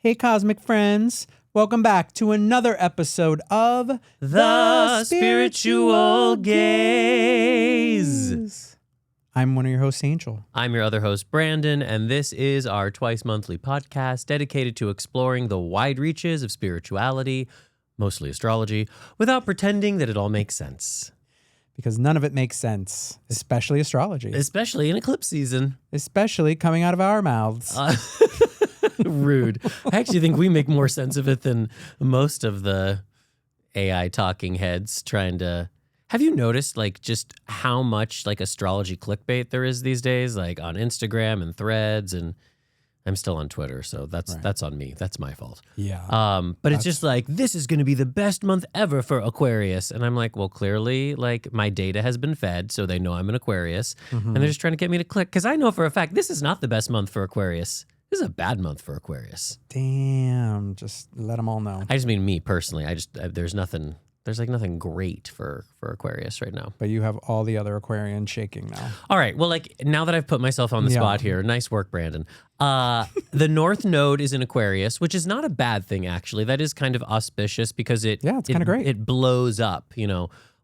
Hey, cosmic friends. Welcome back to another episode of The Spiritual Gaze. I'm one of your hosts, Angel. I'm your other host, Brandon, and this is our twice monthly podcast dedicated to exploring the wide reaches of spirituality, mostly astrology, without pretending that it all makes sense. Because none of it makes sense, especially astrology. Especially in eclipse season. Especially coming out of our mouths. Rude. I actually think we make more sense of it than most of the AI talking heads trying to... Have you noticed just how much astrology Clickbait there is these days, on Instagram and Threads, and I'm still on Twitter, so that's on me. That's my fault. Yeah. But it's just this is going to be the best month ever for Aquarius. And I'm well, clearly my data has been fed, so they know I'm an Aquarius, and they're just trying to get me to click, because I know for a fact this is not the best month for Aquarius. This is a bad month for Aquarius. Damn. Just let them all know. I just mean me personally. There's nothing great for Aquarius right now. But you have all the other Aquarians shaking now. All right. Well, now that I've put myself on the spot here, nice work, Brandon. The North Node is in Aquarius, which is not a bad thing, actually. That is kind of auspicious because it's kind of great. It blows up,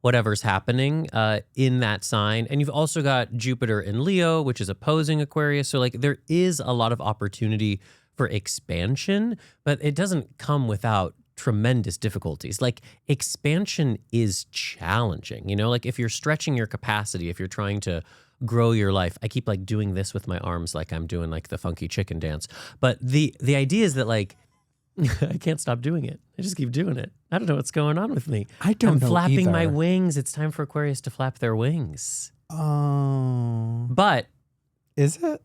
whatever's happening in that sign. And you've also got Jupiter in Leo, which is opposing Aquarius. So there is a lot of opportunity for expansion, but it doesn't come without tremendous difficulties. Expansion is challenging, if you're stretching your capacity, if you're trying to grow your life. I keep doing this with my arms, I'm doing the funky chicken dance. But the idea is that I can't stop doing it. I just keep doing it. I don't know what's going on with me. I'm flapping either. my wings. It's time for Aquarius to flap their wings. Oh. But is it?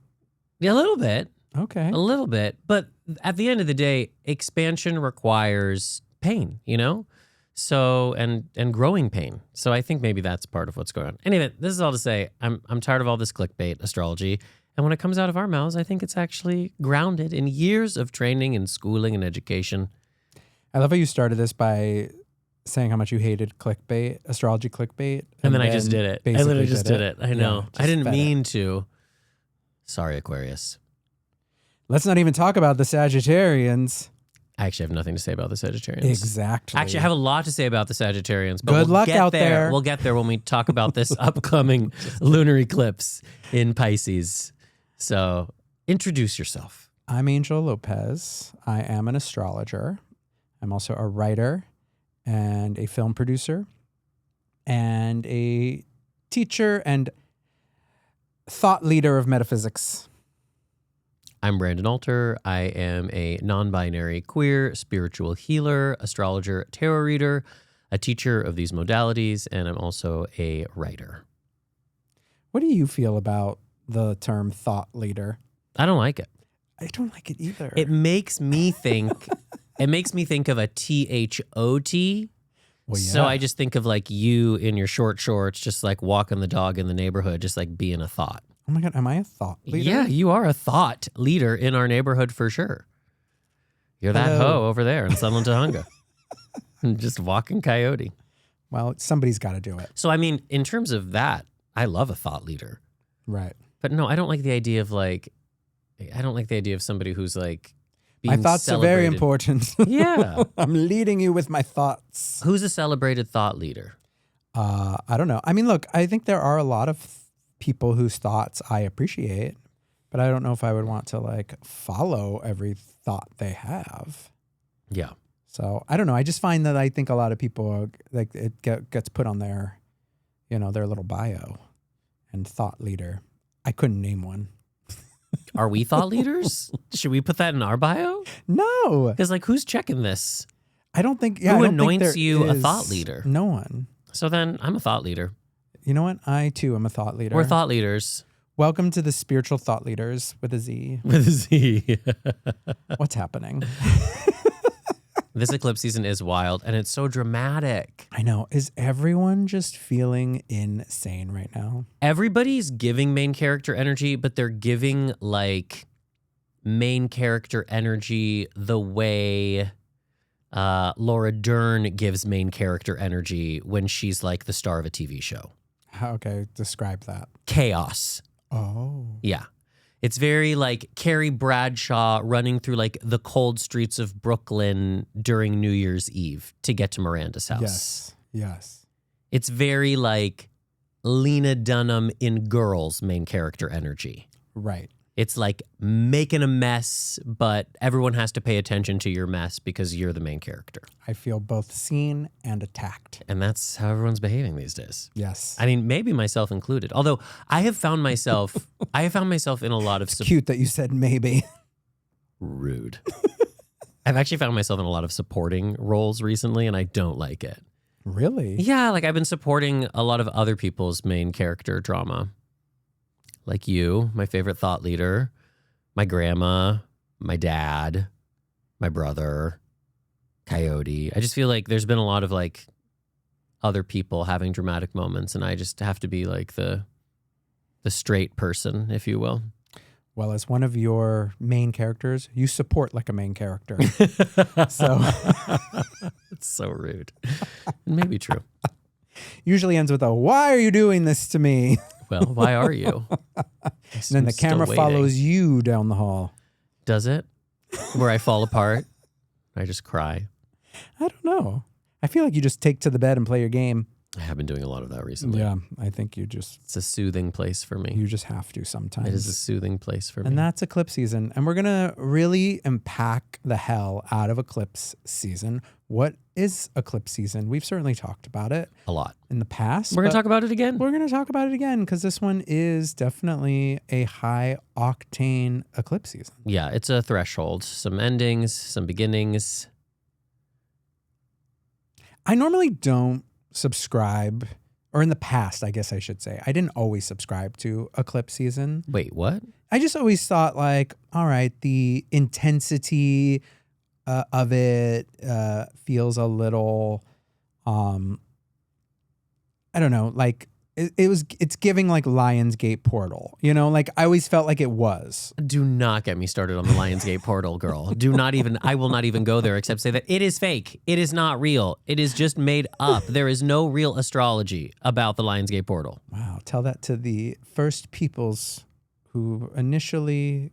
Yeah, a little bit. Okay. A little bit. But at the end of the day, expansion requires pain, So, and growing pain. So I think maybe that's part of what's going on. Anyway, this is all to say, I'm tired of all this clickbait astrology. And when it comes out of our mouths, I think it's actually grounded in years of training and schooling and education. I love how you started this by saying how much you hated clickbait, astrology clickbait. And then I just did it. I literally just did it. I know. Yeah, I didn't mean to. Sorry, Aquarius. Let's not even talk about the Sagittarians. I actually have nothing to say about the Sagittarians. Exactly. Actually, I have a lot to say about the Sagittarians. But Good luck out there. We'll get there when we talk about this upcoming lunar eclipse in Pisces. So introduce yourself. I'm Angel Lopez. I am an astrologer. I'm also a writer and a film producer and a teacher and thought leader of metaphysics. I'm Brandon Alter. I am a non-binary queer spiritual healer, astrologer, tarot reader, a teacher of these modalities, and I'm also a writer. What do you feel about the term thought leader? I don't like it. I don't like it either. It makes me think of a THOT. Well, yeah. So I just think of you in your short shorts, just walking the dog in the neighborhood, just being a thought. Oh my God, am I a thought leader? Yeah, you are a thought leader in our neighborhood for sure. You're that hoe over there in Sunland Tahunga. Just walking coyote. Well, somebody's got to do it. So, I mean, in terms of that, I love a thought leader. Right. But no, I don't like the idea of somebody who's being my thoughts celebrated. are very important. Yeah. I'm leading you with my thoughts. Who's a celebrated thought leader? I don't know. I mean, look, I think there are a lot of people whose thoughts I appreciate, but I don't know if I would want to follow every thought they have. Yeah. So I don't know. I just find that I think a lot of people it gets put on their, their little bio and thought leader. I couldn't name one. Are we thought leaders? Should we put that in our bio? No. Because who's checking this? I don't think. Who anoints you a thought leader? No one. So then I'm a thought leader. You know what? I too am a thought leader. We're thought leaders. Welcome to the Spiritual Thought Leaders with a Z. With a Z. What's happening? This eclipse season is wild, and it's so dramatic. I know. Is everyone just feeling insane right now? Everybody's giving main character energy, but they're giving main character energy the way Laura Dern gives main character energy when she's the star of a TV show. Okay, describe that. Chaos. Oh. Yeah. It's very like Carrie Bradshaw running through like the cold streets of Brooklyn during New Year's Eve to get to Miranda's house. Yes. It's very like Lena Dunham in Girls main character energy. Right. It's like making a mess, but everyone has to pay attention to your mess because you're the main character. I feel both seen and attacked. And that's how everyone's behaving these days. Yes. I mean, maybe myself included. Although I have found myself in a lot of... It's cute that you said maybe. Rude. I've actually found myself in a lot of supporting roles recently, and I don't like it. Really? Yeah, like I've been supporting a lot of other people's main character drama. Like you, my favorite thought leader, my grandma, my dad, my brother, Coyote. I just feel like there's been a lot of like other people having dramatic moments, and I just have to be like the straight person, if you will. Well, as one of your main characters, you support like a main character. So it's so rude. It may be true. Usually ends with a, why are you doing this to me? Well, why are you? And then the camera follows you down the hall. Does it? Where I fall apart? I just cry. I don't know. I feel like you just take to the bed and play your game. I have been doing a lot of that recently. Yeah, I think it's a soothing place for me. You just have to sometimes. It is a soothing place for me. And that's Eclipse season. And we're going to really unpack the hell out of Eclipse season. What is Eclipse season? We've certainly talked about it. A lot. In the past. We're going to talk about it again. We're going to talk about it again because this one is definitely a high octane Eclipse season. Yeah, it's a threshold. Some endings, some beginnings. I normally don't subscribe, or in the past, I guess I should say, I didn't always subscribe to Eclipse season. Wait, what? I just always thought like, all right, the intensity of it feels a little, I don't know, like it's giving like Lionsgate Portal, you know, like I always felt like it was. Do not get me started on the Lionsgate Portal, girl. I will not even go there except say that it is fake. It is not real. It is just made up. There is no real astrology about the Lionsgate Portal. Wow. Tell that to the first peoples who initially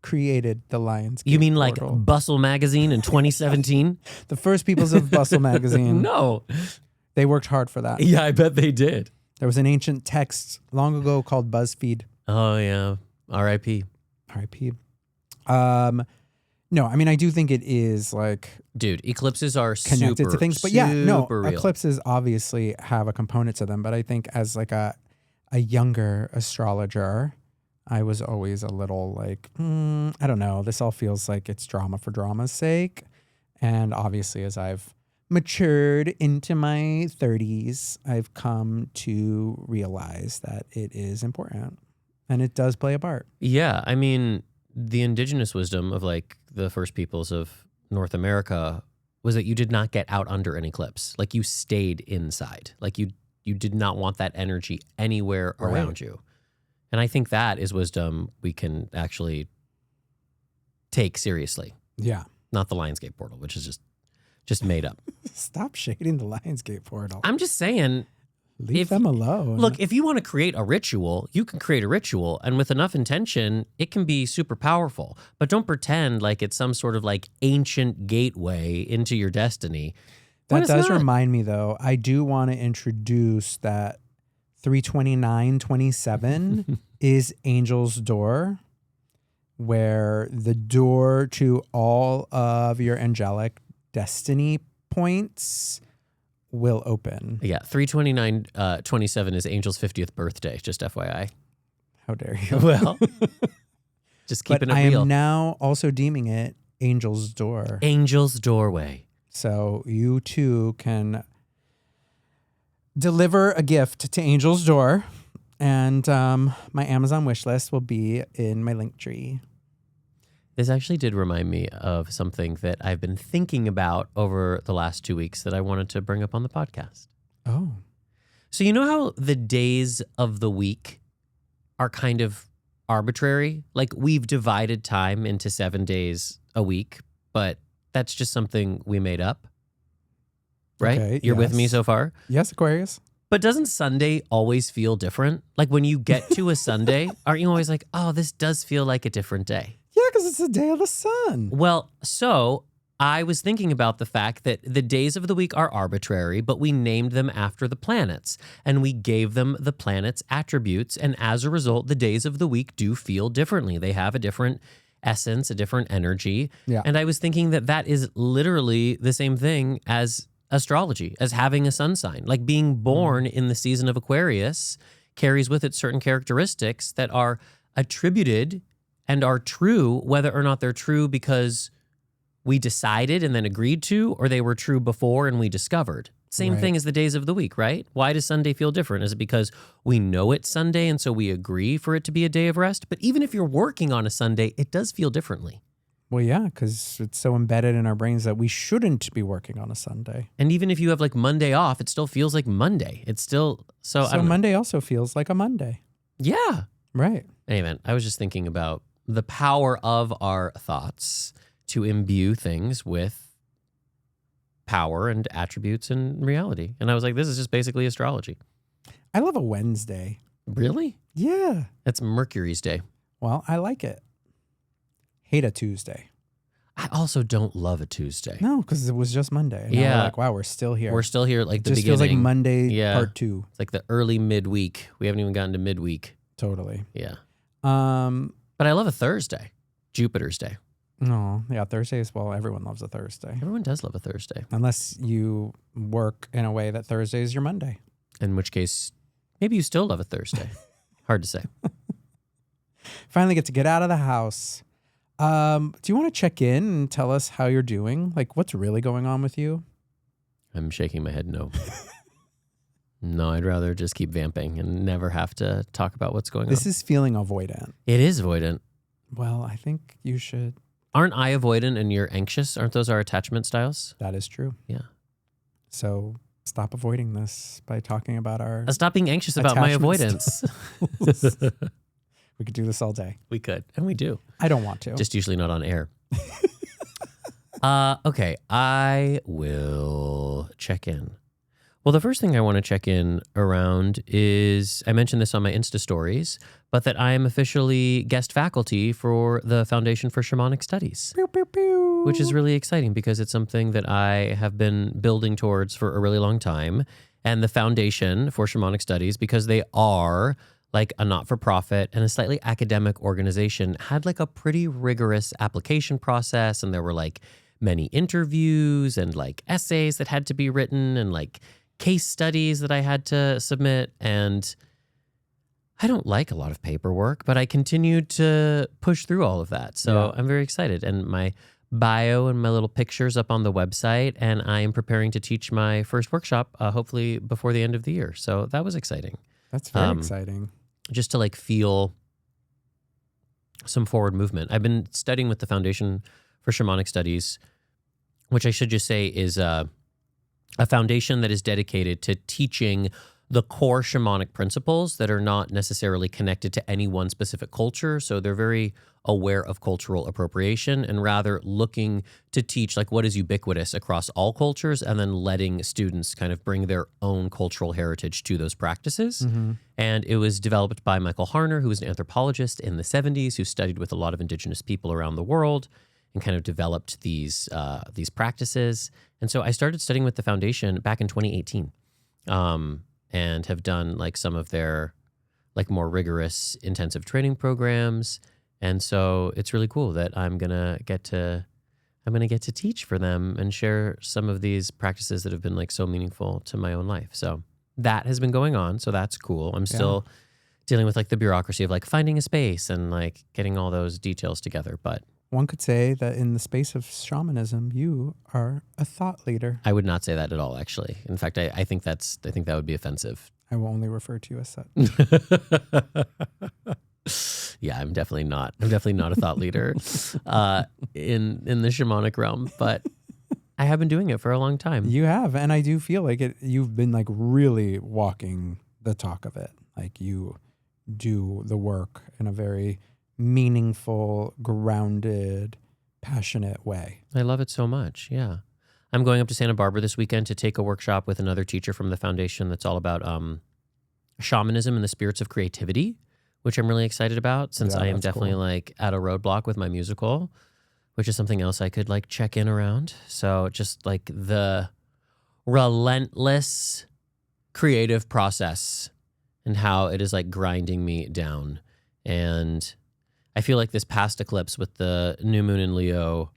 created the Lionsgate You mean Portal. Like Bustle Magazine in 2017? The first peoples of Bustle Magazine. No. They worked hard for that. Yeah, I bet they did. There was an ancient text long ago called BuzzFeed. Oh, yeah. R.I.P. R.I.P. No, I mean, I do think it is like... Dude, eclipses are connected to things. But yeah, no, real. Eclipses obviously have a component to them. But I think as like a younger astrologer, I was always a little like, I don't know. This all feels like it's drama for drama's sake. And obviously as I've matured into my 30s, I've come to realize that it is important and it does play a part. Yeah. I mean, the indigenous wisdom of like the first peoples of North America was that you did not get out under an eclipse. Like you stayed inside. Like you did not want that energy anywhere around you. And I think that is wisdom we can actually take seriously. Yeah. Not the Lionsgate Portal, which is just made up. Stop shading the Lionsgate Portal. I'm just saying. Leave them alone. Look, if you want to create a ritual, you can create a ritual. And with enough intention, it can be super powerful. But don't pretend like it's some sort of like ancient gateway into your destiny. That does remind me, though, I do want to introduce that 32927 is Angel's Door, where the door to all of your angelic destiny points will open. Yeah, 32927 is Angel's 50th birthday, just FYI. How dare you? Well, just keeping it real. I am now also deeming it Angel's Door. Angel's Doorway. So you too can deliver a gift to Angel's Door, and my Amazon wish list will be in my link tree. This actually did remind me of something that I've been thinking about over the last 2 weeks that I wanted to bring up on the podcast. Oh. So you know how the days of the week are kind of arbitrary? Like we've divided time into 7 days a week, but that's just something we made up. Right? Okay, You're with me so far? Yes, Aquarius. But doesn't Sunday always feel different? Like when you get to a Sunday, aren't you always like, oh, this does feel like a different day? Yeah, because it's the day of the sun. Well, so I was thinking about the fact that the days of the week are arbitrary, but we named them after the planets and we gave them the planets' attributes. And as a result, the days of the week do feel differently. They have a different essence, a different energy. Yeah. And I was thinking that that is literally the same thing as astrology, as having a sun sign. Like being born in the season of Aquarius carries with it certain characteristics that are attributed and are true, whether or not they're true because we decided and then agreed to, or they were true before and we discovered. Same thing as the days of the week, right? Why does Sunday feel different? Is it because we know it's Sunday and so we agree for it to be a day of rest? But even if you're working on a Sunday, it does feel differently. Well, yeah, because it's so embedded in our brains that we shouldn't be working on a Sunday. And even if you have like Monday off, it still feels like Monday. It's still, so I don't Monday know. also feels like a Monday. Yeah. Right. Anyway, I was just thinking about the power of our thoughts to imbue things with power and attributes and reality. And I was like, this is just basically astrology. I love a Wednesday. Really? Yeah. That's Mercury's day. Well, I like it. Hate a Tuesday. I also don't love a Tuesday. No, because it was just Monday. And Yeah. We're like, wow, we're still here. We're still here like it the just beginning. feels like Monday Yeah. part 2. It's like the early midweek. We haven't even gotten to midweek. Totally. Yeah. But I love a Thursday. Jupiter's day. No, yeah, Thursdays. Well, everyone loves a Thursday. Everyone does love a Thursday. Unless you work in a way that Thursday is your Monday. In which case, maybe you still love a Thursday. Hard to say. Finally get out of the house. Do you want to check in and tell us how you're doing? Like, what's really going on with you? I'm shaking my head no. No, I'd rather just keep vamping and never have to talk about what's going on. This is feeling avoidant. It is avoidant. Well, I think you should. Aren't I avoidant and you're anxious? Aren't those our attachment styles? That is true. Yeah. So stop avoiding this by talking about our... Stop being anxious about my avoidance. We could do this all day. We could, and we do. I don't want to. Just usually not on air. Okay, I will check in. Well, the first thing I want to check in around is, I mentioned this on my Insta stories, but that I am officially guest faculty for the Foundation for Shamanic Studies, Pew, pew, pew. which is really exciting because it's something that I have been building towards for a really long time. And the Foundation for Shamanic Studies, because they are like a not-for-profit and a slightly academic organization, had like a pretty rigorous application process. And there were like many interviews and like essays that had to be written and like case studies that I had to submit. And I don't like a lot of paperwork, but I continued to push through all of that. So I'm very excited. And my bio and my little pictures up on the website, and I am preparing to teach my first workshop, hopefully before the end of the year. So that was exciting. That's very exciting. Just to like feel some forward movement. I've been studying with the Foundation for Shamanic Studies, which I should just say is a foundation that is dedicated to teaching the core shamanic principles that are not necessarily connected to any one specific culture. So they're very aware of cultural appropriation and rather looking to teach like what is ubiquitous across all cultures and then letting students kind of bring their own cultural heritage to those practices. Mm-hmm. And it was developed by Michael Harner, who was an anthropologist in the 70s, who studied with a lot of indigenous people around the world and kind of developed these practices. And so I started studying with the foundation back in 2018. And have done like some of their like more rigorous intensive training programs. And so it's really cool that I'm going to get to teach for them and share some of these practices that have been like so meaningful to my own life. So that has been going on. So that's cool. I'm still dealing with like the bureaucracy of like finding a space and like getting all those details together. But one could say that in the space of shamanism, you are a thought leader. I would not say that at all, actually. In fact, I think that would be offensive. I will only refer to you as such. Yeah, I'm definitely not a thought leader in the shamanic realm, but I have been doing it for a long time. You have, and I do feel like it. You've been like really walking the talk of it. Like you do the work in a very meaningful, grounded, passionate way. I love it so much. Yeah. I'm going up to Santa Barbara this weekend to take a workshop with another teacher from the foundation that's all about shamanism and the spirits of creativity, which I'm really excited about since I am definitely like at a roadblock with my musical, which is something else I could like check in around. So just like the relentless creative process and how it is like grinding me down. And I feel like this past eclipse with the new moon in Leo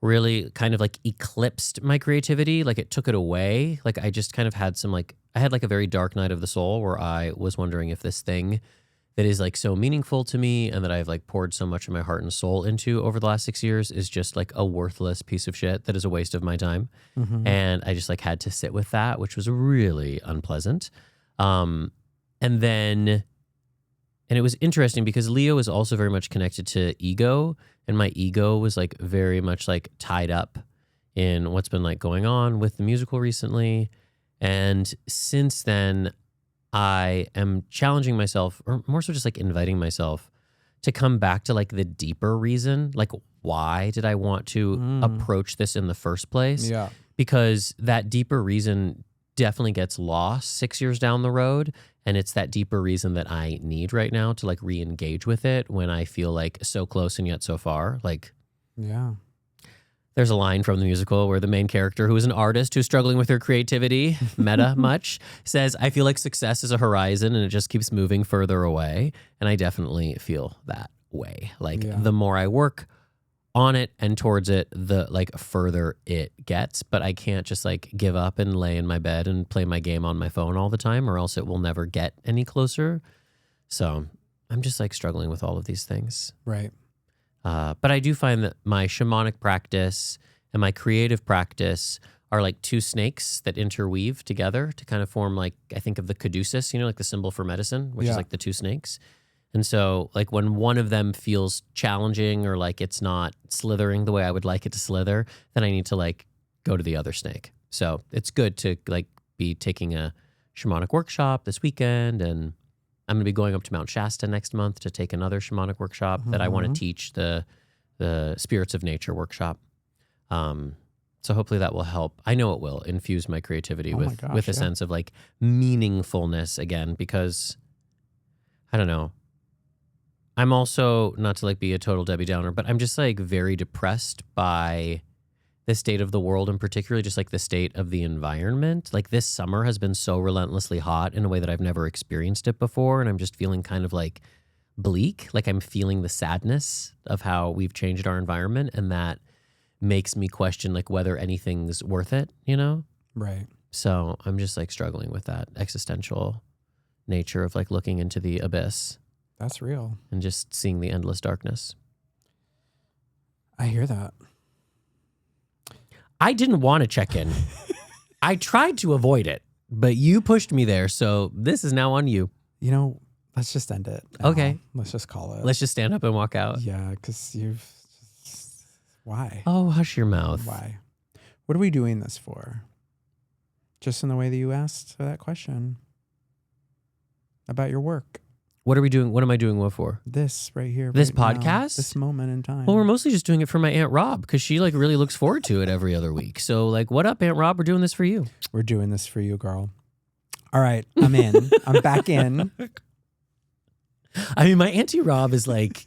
really kind of like eclipsed my creativity. Like it took it away. Like I just kind of had some like, I had like a very dark night of the soul where I was wondering if this thing that is like so meaningful to me and that I've like poured so much of my heart and soul into over the last 6 years is just like a worthless piece of shit that is a waste of my time. Mm-hmm. And I just like had to sit with that, which was really unpleasant. And it was interesting because Leo is also very much connected to ego, and my ego was like very much like tied up in what's been like going on with the musical recently. And since then, I am challenging myself, or more so just like inviting myself to come back to like the deeper reason, like why did I want to approach this in the first place? Yeah. Because that deeper reason definitely gets lost 6 years down the road. And it's that deeper reason that I need right now to like re-engage with it when I feel like so close and yet so far. Like, yeah. There's a line from the musical where the main character, who is an artist who's struggling with her creativity, meta much, says, I feel like success is a horizon and it just keeps moving further away. And I definitely feel that way. Like the more I work on it and towards it, the like further it gets. But I can't just like give up and lay in my bed and play my game on my phone all the time, or else it will never get any closer. So I'm just like struggling with all of these things. Right. But I do find that my shamanic practice and my creative practice are like two snakes that interweave together to kind of form like, I think of the caduceus, you know, like the symbol for medicine, which is like the two snakes. And so like when one of them feels challenging or like it's not slithering the way I would like it to slither, then I need to like go to the other snake. So it's good to like be taking a shamanic workshop this weekend, and I'm going to be going up to Mount Shasta next month to take another shamanic workshop that I want to teach, the Spirits of Nature workshop. So hopefully that will help. I know it will infuse my creativity with a sense of like meaningfulness again, because I don't know. I'm also, not to like be a total Debbie Downer, but I'm just like very depressed by the state of the world, and particularly just like the state of the environment. Like this summer has been so relentlessly hot in a way that I've never experienced it before. And I'm just feeling kind of like bleak. Like I'm feeling the sadness of how we've changed our environment. And that makes me question like whether anything's worth it, you know? Right. So I'm just like struggling with that existential nature of like looking into the abyss. That's real. And just seeing the endless darkness. I hear that. I didn't want to check in. I tried to avoid it, but you pushed me there. So this is now on you. You know, let's just end it now. Okay. Let's just call it. Let's just stand up and walk out. Yeah, because why? Oh, hush your mouth. Why? What are we doing this for? Just in the way that you asked that question about your work. What are we doing? What am I doing what for? This right here. This right podcast? Now, this moment in time. Well, we're mostly just doing it for my Aunt Rob because she like really looks forward to it every other week. So like, what up, Aunt Rob? We're doing this for you. We're doing this for you, girl. All right. I'm in. I'm back in. I mean, my Auntie Rob is like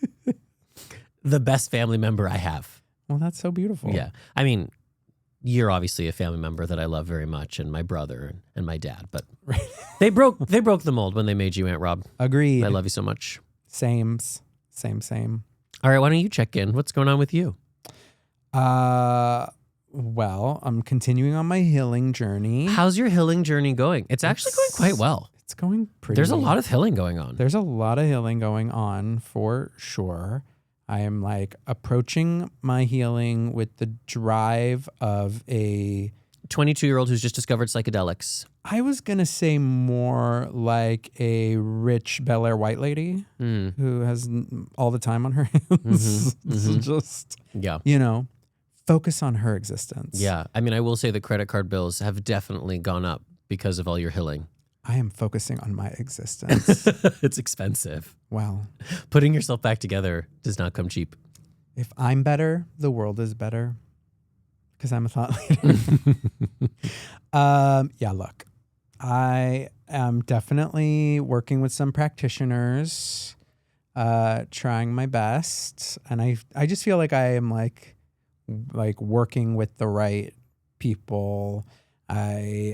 the best family member I have. Well, that's so beautiful. Yeah. I mean, you're obviously a family member that I love very much, and my brother and my dad, but they broke the mold when they made you Aunt Rob. Agreed. I love you so much. Same. All right, why don't you check in? What's going on with you? Well, I'm continuing on my healing journey. How's your healing journey going? It's actually going quite well. It's going pretty. There's a lot of healing going on. There's a lot of healing going on for sure. I am like approaching my healing with the drive of a 22-year-old who's just discovered psychedelics. I was going to say more like a rich Bel Air white lady who has all the time on her hands. So just, you know, focus on her existence. Yeah. I mean, I will say the credit card bills have definitely gone up because of all your healing. I am focusing on my existence. It's expensive. Well, putting yourself back together does not come cheap. If I'm better, the world is better. Because I'm a thought leader. Yeah, look, I am definitely working with some practitioners, trying my best. And I just feel like I am like working with the right people.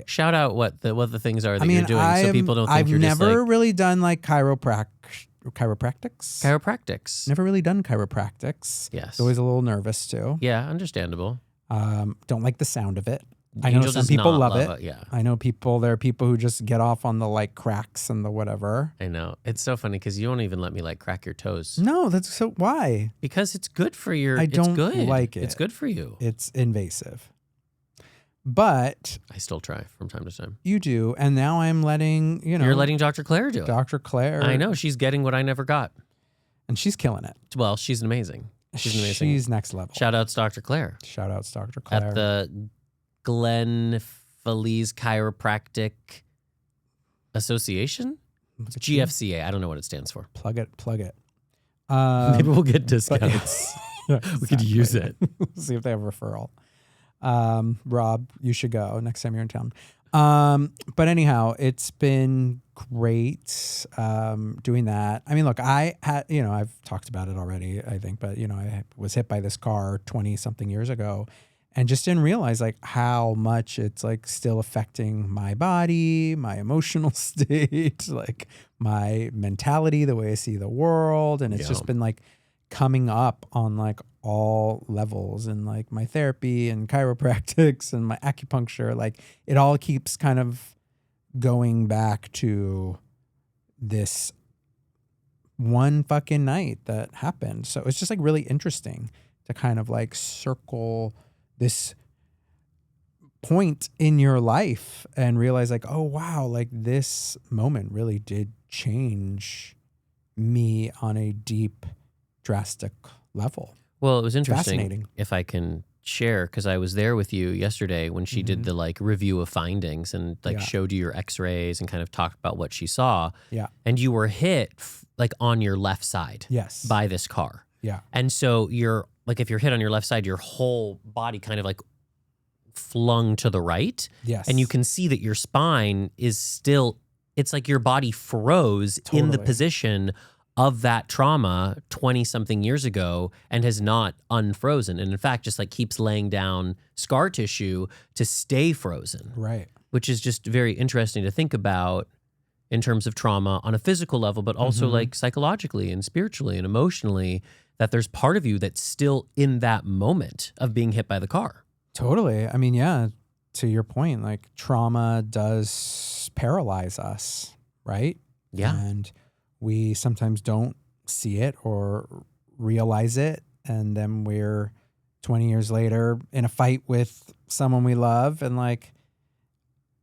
Shout out what the things are that you're doing so people don't think I've you're just like... I've never really done like chiropractics. Chiropractics. Never really done chiropractics. Yes. Always a little nervous too. Yeah, understandable. Don't like the sound of it. I Angel know some does people not love it. Yeah. I know there are people who just get off on the like cracks and the whatever. I know. It's so funny because you won't even let me like crack your toes. No, that's so why? Because it's good for your... I don't it's good. like it. It's good for you. It's invasive. But I still try from time to time. you do. And now I'm letting, You're letting Dr. Claire do it. Dr. Claire. I know. She's getting what I never got. And she's killing it. Well, she's amazing. She's next level. Shout outs Dr. Claire. Shout outs Dr. Claire. At the Glen Feliz Chiropractic Association? It's GFCA. I don't know what it stands for. Plug it. Maybe we'll get discounts. We could use it. See if they have a referral. Rob, you should go next time you're in town. But anyhow, it's been great doing that. I mean, look, I had, I've talked about it already, I think, but, I was hit by this car 20 something years ago and just didn't realize like how much it's like still affecting my body, my emotional state, like my mentality, the way I see the world. And it's just been like coming up on like all levels and like my therapy and chiropractics and my acupuncture, like it all keeps kind of going back to this one fucking night that happened. So it's just like really interesting to kind of like circle this point in your life and realize like, oh wow, like this moment really did change me on a deep, drastic level. Well, it was interesting, if I can share, because I was there with you yesterday when she did the like review of findings and like showed you your x-rays and kind of talked about what she saw. Yeah. And you were hit like on your left side by this car. Yeah. And so you're like, if you're hit on your left side, your whole body kind of like flung to the right. Yes. And you can see that your spine is still, it's like your body froze in the position of that trauma 20 something years ago and has not unfrozen. And in fact, just like keeps laying down scar tissue to stay frozen. Right. Which is just very interesting to think about in terms of trauma on a physical level, but also like psychologically and spiritually and emotionally, that there's part of you that's still in that moment of being hit by the car. Totally. I mean, yeah, to your point, like trauma does paralyze us, right? Yeah. And we sometimes don't see it or realize it. And then we're 20 years later in a fight with someone we love. And like,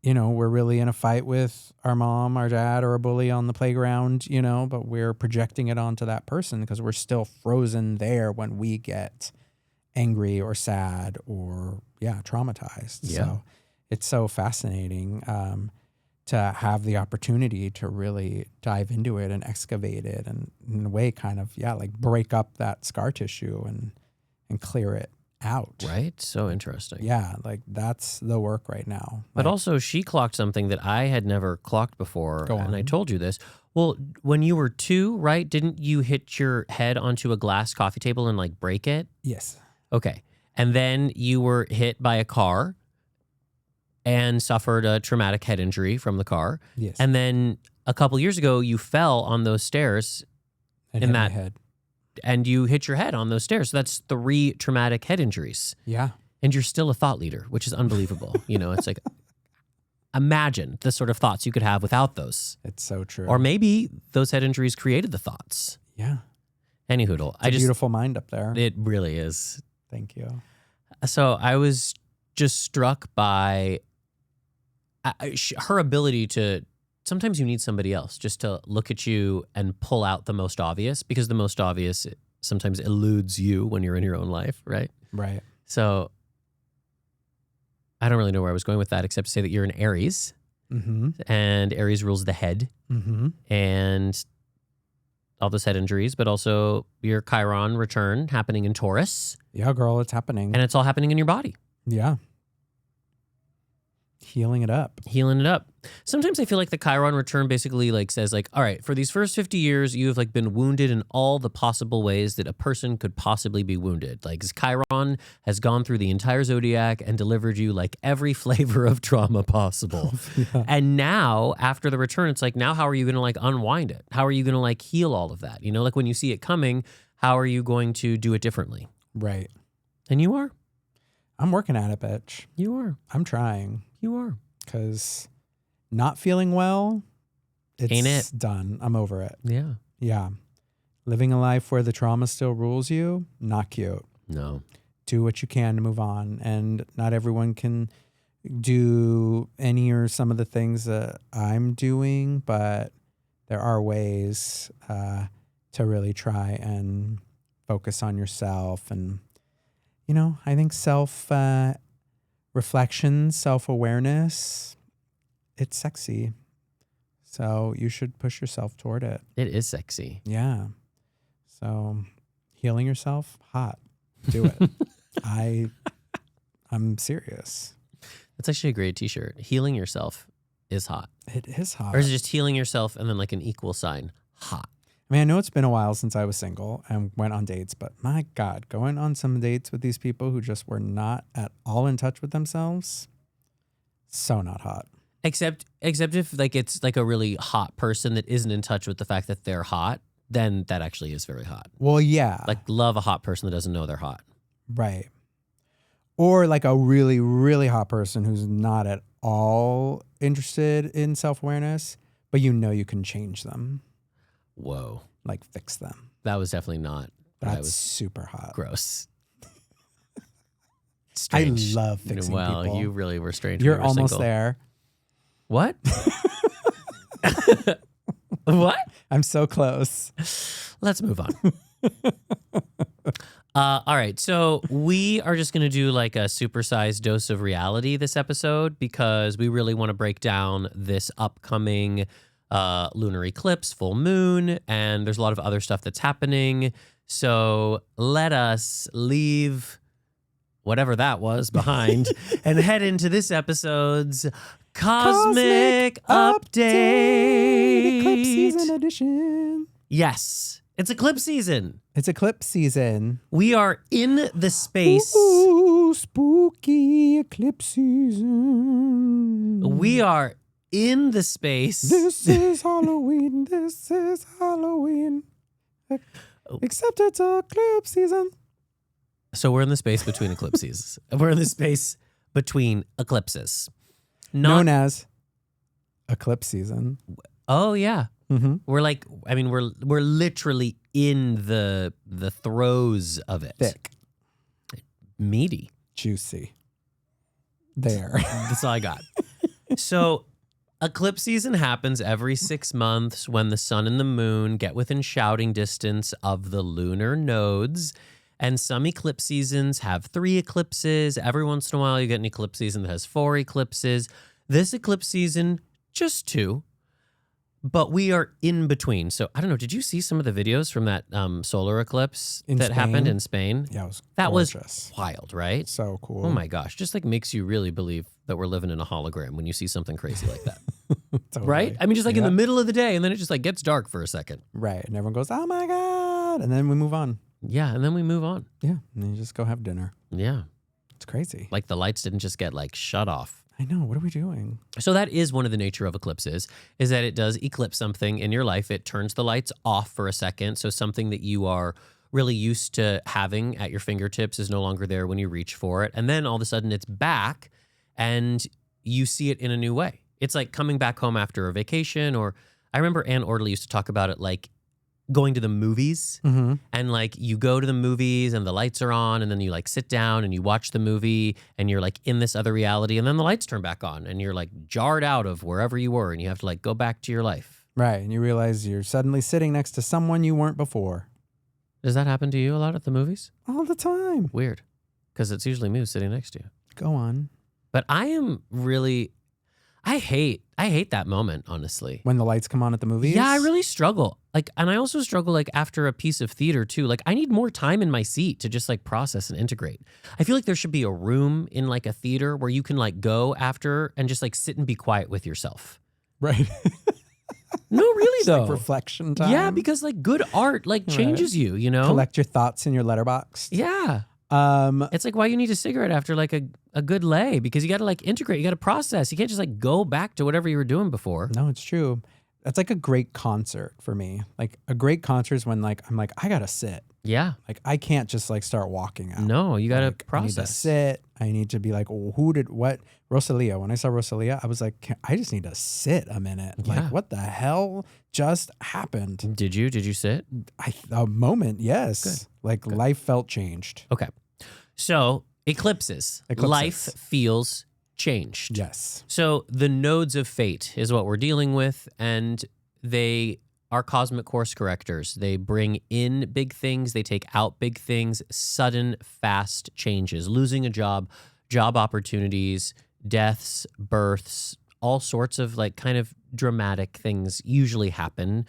we're really in a fight with our mom, our dad, or a bully on the playground, but we're projecting it onto that person because we're still frozen there when we get angry or sad or, traumatized. Yeah. So it's so fascinating to have the opportunity to really dive into it and excavate it and in a way kind of, like break up that scar tissue and clear it out. Right? So interesting. Yeah, like that's the work right now. But like, also she clocked something that I had never clocked before. Go on. And I told you this. Well, when you were 2, right, didn't you hit your head onto a glass coffee table and like break it? Yes. Okay. And then you were hit by a car and suffered a traumatic head injury from the car. Yes. And then a couple years ago, you fell on those stairs and in hit that my head. And you hit your head on those stairs. So that's 3 traumatic head injuries. Yeah. And you're still a thought leader, which is unbelievable. It's like, imagine the sort of thoughts you could have without those. It's so true. Or maybe those head injuries created the thoughts. Yeah. Anyhoodle. It's a beautiful mind up there. It really is. Thank you. So I was just struck by her ability to, sometimes you need somebody else just to look at you and pull out the most obvious, because the most obvious sometimes eludes you when you're in your own life, right? Right. So I don't really know where I was going with that, except to say that you're an Aries, and Aries rules the head, and all those head injuries, but also your Chiron return happening in Taurus. Yeah, girl, it's happening. And it's all happening in your body. Yeah. Healing it up. Healing it up. Sometimes I feel like the Chiron return basically like says like, all right, for these first 50 years, you have like been wounded in all the possible ways that a person could possibly be wounded. Like Chiron has gone through the entire zodiac and delivered you like every flavor of trauma possible. Yeah. And now after the return, it's like, now how are you going to like unwind it? How are you going to like heal all of that? You know, like when you see it coming, how are you going to do it differently? Right. And you are. I'm working at it, bitch. You are. I'm trying. You are. Because not feeling well, Ain't it? Done. I'm over it. Yeah. Yeah. Living a life where the trauma still rules you, not cute. No. Do what you can to move on. And not everyone can do any or some of the things that I'm doing, but there are ways to really try and focus on yourself. And, you know, I think reflection, self-awareness, it's sexy. So you should push yourself toward it. It is sexy. Yeah. So healing yourself, hot. Do it. I'm serious. That's actually a great t-shirt. Healing yourself is hot. It is hot. Or is it just healing yourself and then like an equal sign? Hot. I mean, I know it's been a while since I was single and went on dates, but my God, going on some dates with these people who just were not at all in touch with themselves, so not hot. Except if like it's like a really hot person that isn't in touch with the fact that they're hot, then that actually is very hot. Well, yeah. Like love a hot person that doesn't know they're hot. Right. Or like a really, really hot person who's not at all interested in self-awareness, but you know you can change them. Whoa. Like fix them. That was definitely not. That's super hot. Gross. Strange. I love fixing people. Well, you really were strange. You're single. almost there. What? What? I'm so close. Let's move on. All right. So we are just going to do like a supersized dose of reality this episode because we really want to break down this upcoming lunar eclipse, full moon, and there's a lot of other stuff that's happening. So let us leave whatever that was behind and head into this episode's Cosmic Update. Eclipse season edition. Yes, it's eclipse season. It's eclipse season. We are in the space. Ooh, spooky eclipse season. We are in the space. This is Halloween. This is Halloween. Except it's eclipse season. So we're in the space between eclipses. We're in the space between eclipses. Known as eclipse season. Oh, yeah. Mm-hmm. We're like, I mean, we're literally in the throes of it. Thick. Meaty. Juicy. There. That's all I got. So eclipse season happens every 6 months when the sun and the moon get within shouting distance of the lunar nodes. And some eclipse seasons have 3 eclipses. Every once in a while, you get an eclipse season that has 4 eclipses. This eclipse season, just 2. But we are in between. So I don't know. Did you see some of the videos from that solar eclipse that happened in Spain? Yeah, it was that gorgeous. Was wild, right? So cool. Oh my gosh. Just like makes you really believe that we're living in a hologram when you see something crazy like that. Totally. Right? I mean, just like in the middle of the day and then it just like gets dark for a second. Right. And everyone goes, oh my God. And then we move on. Yeah. And then we move on. Yeah. And then you just go have dinner. Yeah. It's crazy. Like the lights didn't just get like shut off. I know. What are we doing? So that is one of the nature of eclipses, is that it does eclipse something in your life. It turns the lights off for a second. So something that you are really used to having at your fingertips is no longer there when you reach for it. And then all of a sudden it's back and you see it in a new way. It's like coming back home after a vacation, or I remember Ann Orderly used to talk about it like going to the movies, and like you go to the movies and the lights are on and then you like sit down and you watch the movie and you're like in this other reality and then the lights turn back on and you're like jarred out of wherever you were and you have to like go back to your life. Right. And you realize you're suddenly sitting next to someone you weren't before. Does that happen to you a lot at the movies? All the time. Weird. Because it's usually me sitting next to you. Go on. But I am really, I hate that moment, honestly. When the lights come on at the movies? Yeah, I really struggle. like, and I also struggle like after a piece of theater too. Like I need more time in my seat to just like process and integrate. I feel like there should be a room in like a theater where you can like go after and just like sit and be quiet with yourself. Right. No, really though. Like reflection time. Yeah, because like good art like changes you, you know? Collect your thoughts in your letterbox. Yeah. It's like why you need a cigarette after like a good lay, because you got to like integrate, you got to process. You can't just like go back to whatever you were doing before. No, it's true. That's like a great concert for me. Like a great concert is when like I'm like, I gotta sit. Yeah. Like I can't just like start walking out. No, you gotta like, process. I need to sit. I need to be like, oh, who did what? Rosalia. When I saw Rosalia, I was like, I just need to sit a minute. Yeah. Like what the hell just happened? Did you sit? A moment, yes. Good. Like Good. life felt changed. Okay. So eclipses. Life feels changed. Yes. So the nodes of fate is what we're dealing with, and they are cosmic course correctors. They bring in big things, they take out big things, sudden, fast changes, losing a job opportunities, deaths, births, all sorts of like kind of dramatic things usually happen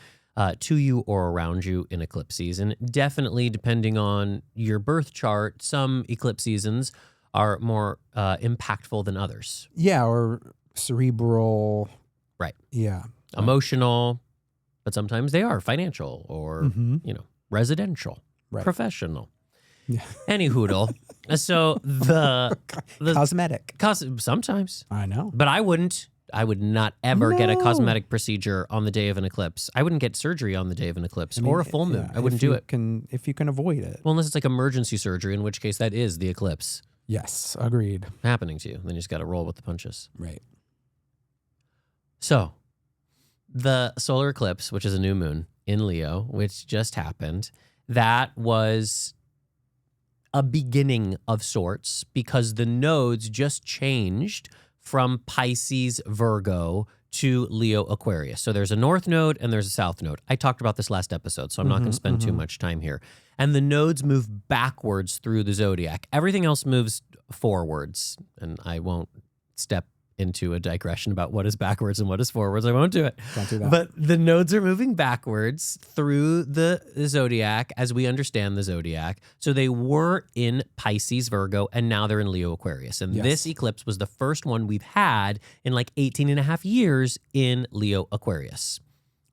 to you or around you in eclipse season. Definitely, depending on your birth chart, some eclipse seasons are more impactful than others. Yeah, or cerebral. Right. Yeah. Emotional, but sometimes they are financial or, you know, residential, professional. Yeah. Any hoodle. So the cosmetic. Sometimes. I know. But I would not ever get a cosmetic procedure on the day of an eclipse. I wouldn't get surgery on the day of an eclipse or a full moon. I wouldn't do it. If you can avoid it. Well, unless it's like emergency surgery, in which case that is the eclipse. Yes, agreed. Happening to you. Then you just got to roll with the punches. Right. So the solar eclipse, which is a new moon in Leo, which just happened, that was a beginning of sorts because the nodes just changed from Pisces, Virgo to Leo, Aquarius. So there's a north node and there's a south node. I talked about this last episode, so I'm not going to spend too much time here. And the nodes move backwards through the zodiac. Everything else moves forwards, and I won't step into a digression about what is backwards and what is forwards. I won't do it. Don't do that. But the nodes are moving backwards through the zodiac as we understand the zodiac. So they were in Pisces, Virgo, and now they're in Leo, Aquarius. And this eclipse was the first one we've had in like 18 and a half years in Leo, Aquarius.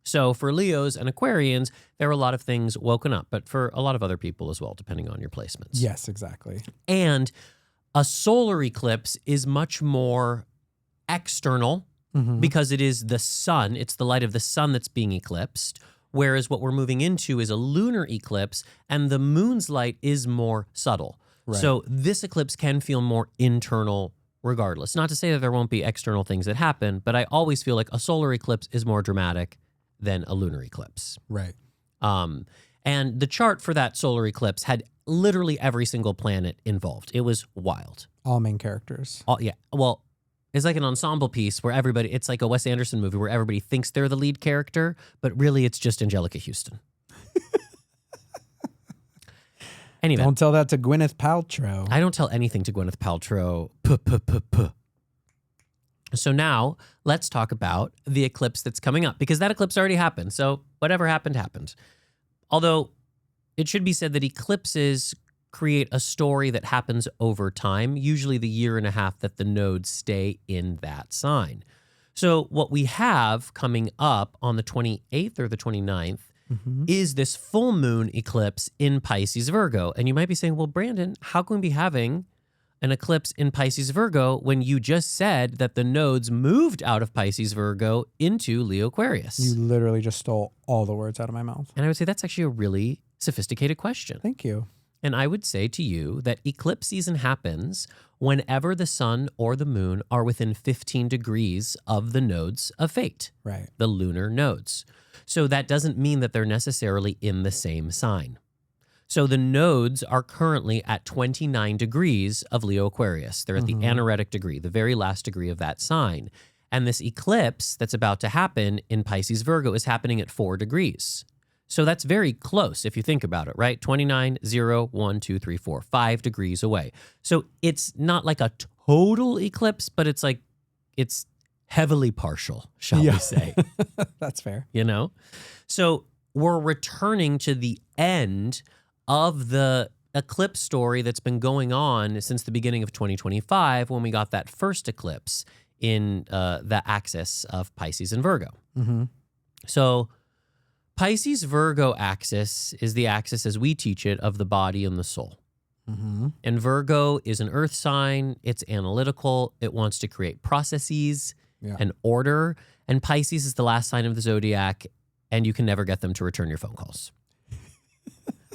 So for Leos and Aquarians, there were a lot of things woken up, but for a lot of other people as well, depending on your placements. Yes, exactly. And a solar eclipse is much more external because it is the sun. It's the light of the sun that's being eclipsed. Whereas what we're moving into is a lunar eclipse, and the moon's light is more subtle. Right. So this eclipse can feel more internal regardless. Not to say that there won't be external things that happen, but I always feel like a solar eclipse is more dramatic than a lunar eclipse. Right. And the chart for that solar eclipse had literally every single planet involved. It was wild. All main characters. Yeah. Well, it's like an ensemble piece where everybody, it's like a Wes Anderson movie where everybody thinks they're the lead character, but really it's just Angelica Houston. Anyway. Don't tell that to Gwyneth Paltrow. I don't tell anything to Gwyneth Paltrow. So now let's talk about the eclipse that's coming up, because that eclipse already happened. So whatever happened, happened. Although it should be said that eclipses create a story that happens over time, usually the year and a half that the nodes stay in that sign. So what we have coming up on the 28th or the 29th is this full moon eclipse in Pisces, Virgo. And you might be saying, well, Brandon, how can we be having an eclipse in Pisces, Virgo when you just said that the nodes moved out of Pisces, Virgo into Leo, Aquarius? You literally just stole all the words out of my mouth. And I would say that's actually a really sophisticated question. Thank you. And I would say to you that eclipse season happens whenever the sun or the moon are within 15 degrees of the nodes of fate, right? The lunar nodes. So that doesn't mean that they're necessarily in the same sign. So the nodes are currently at 29 degrees of Leo Aquarius. They're at the anaretic degree, the very last degree of that sign. And this eclipse that's about to happen in Pisces, Virgo is happening at 4 degrees. So that's very close if you think about it, right? 29, 0, 1, 2, 3, 4, 5 degrees away. So it's not like a total eclipse, but it's like, it's heavily partial, shall we say. That's fair. You know? So we're returning to the end of the eclipse story that's been going on since the beginning of 2025 when we got that first eclipse in the axis of Pisces and Virgo. Mm-hmm. So Pisces-Virgo axis is the axis as we teach it of the body and the soul. Mm-hmm. And Virgo is an earth sign. It's analytical. It wants to create processes and order. And Pisces is the last sign of the zodiac, and you can never get them to return your phone calls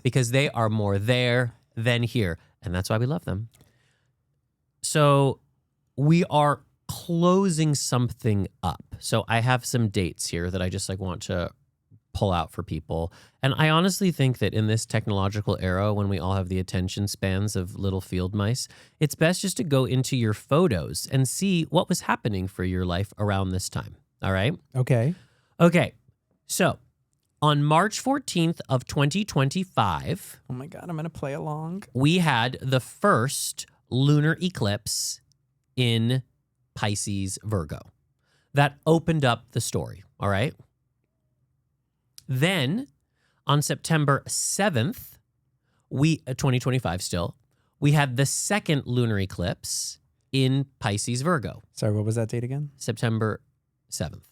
because they are more there than here. And that's why we love them. So we are closing something up. So I have some dates here that I just want to pull out for people. And I honestly think that in this technological era, when we all have the attention spans of little field mice, it's best just to go into your photos and see what was happening for your life around this time. All right? Okay. Okay. So on March 14th of 2025, oh my God, I'm going to play along. We had the first lunar eclipse in Pisces Virgo. That opened up the story. All right? Then, on September 7th, 2025 still, we had the second lunar eclipse in Pisces Virgo. Sorry, what was that date again? September 7th.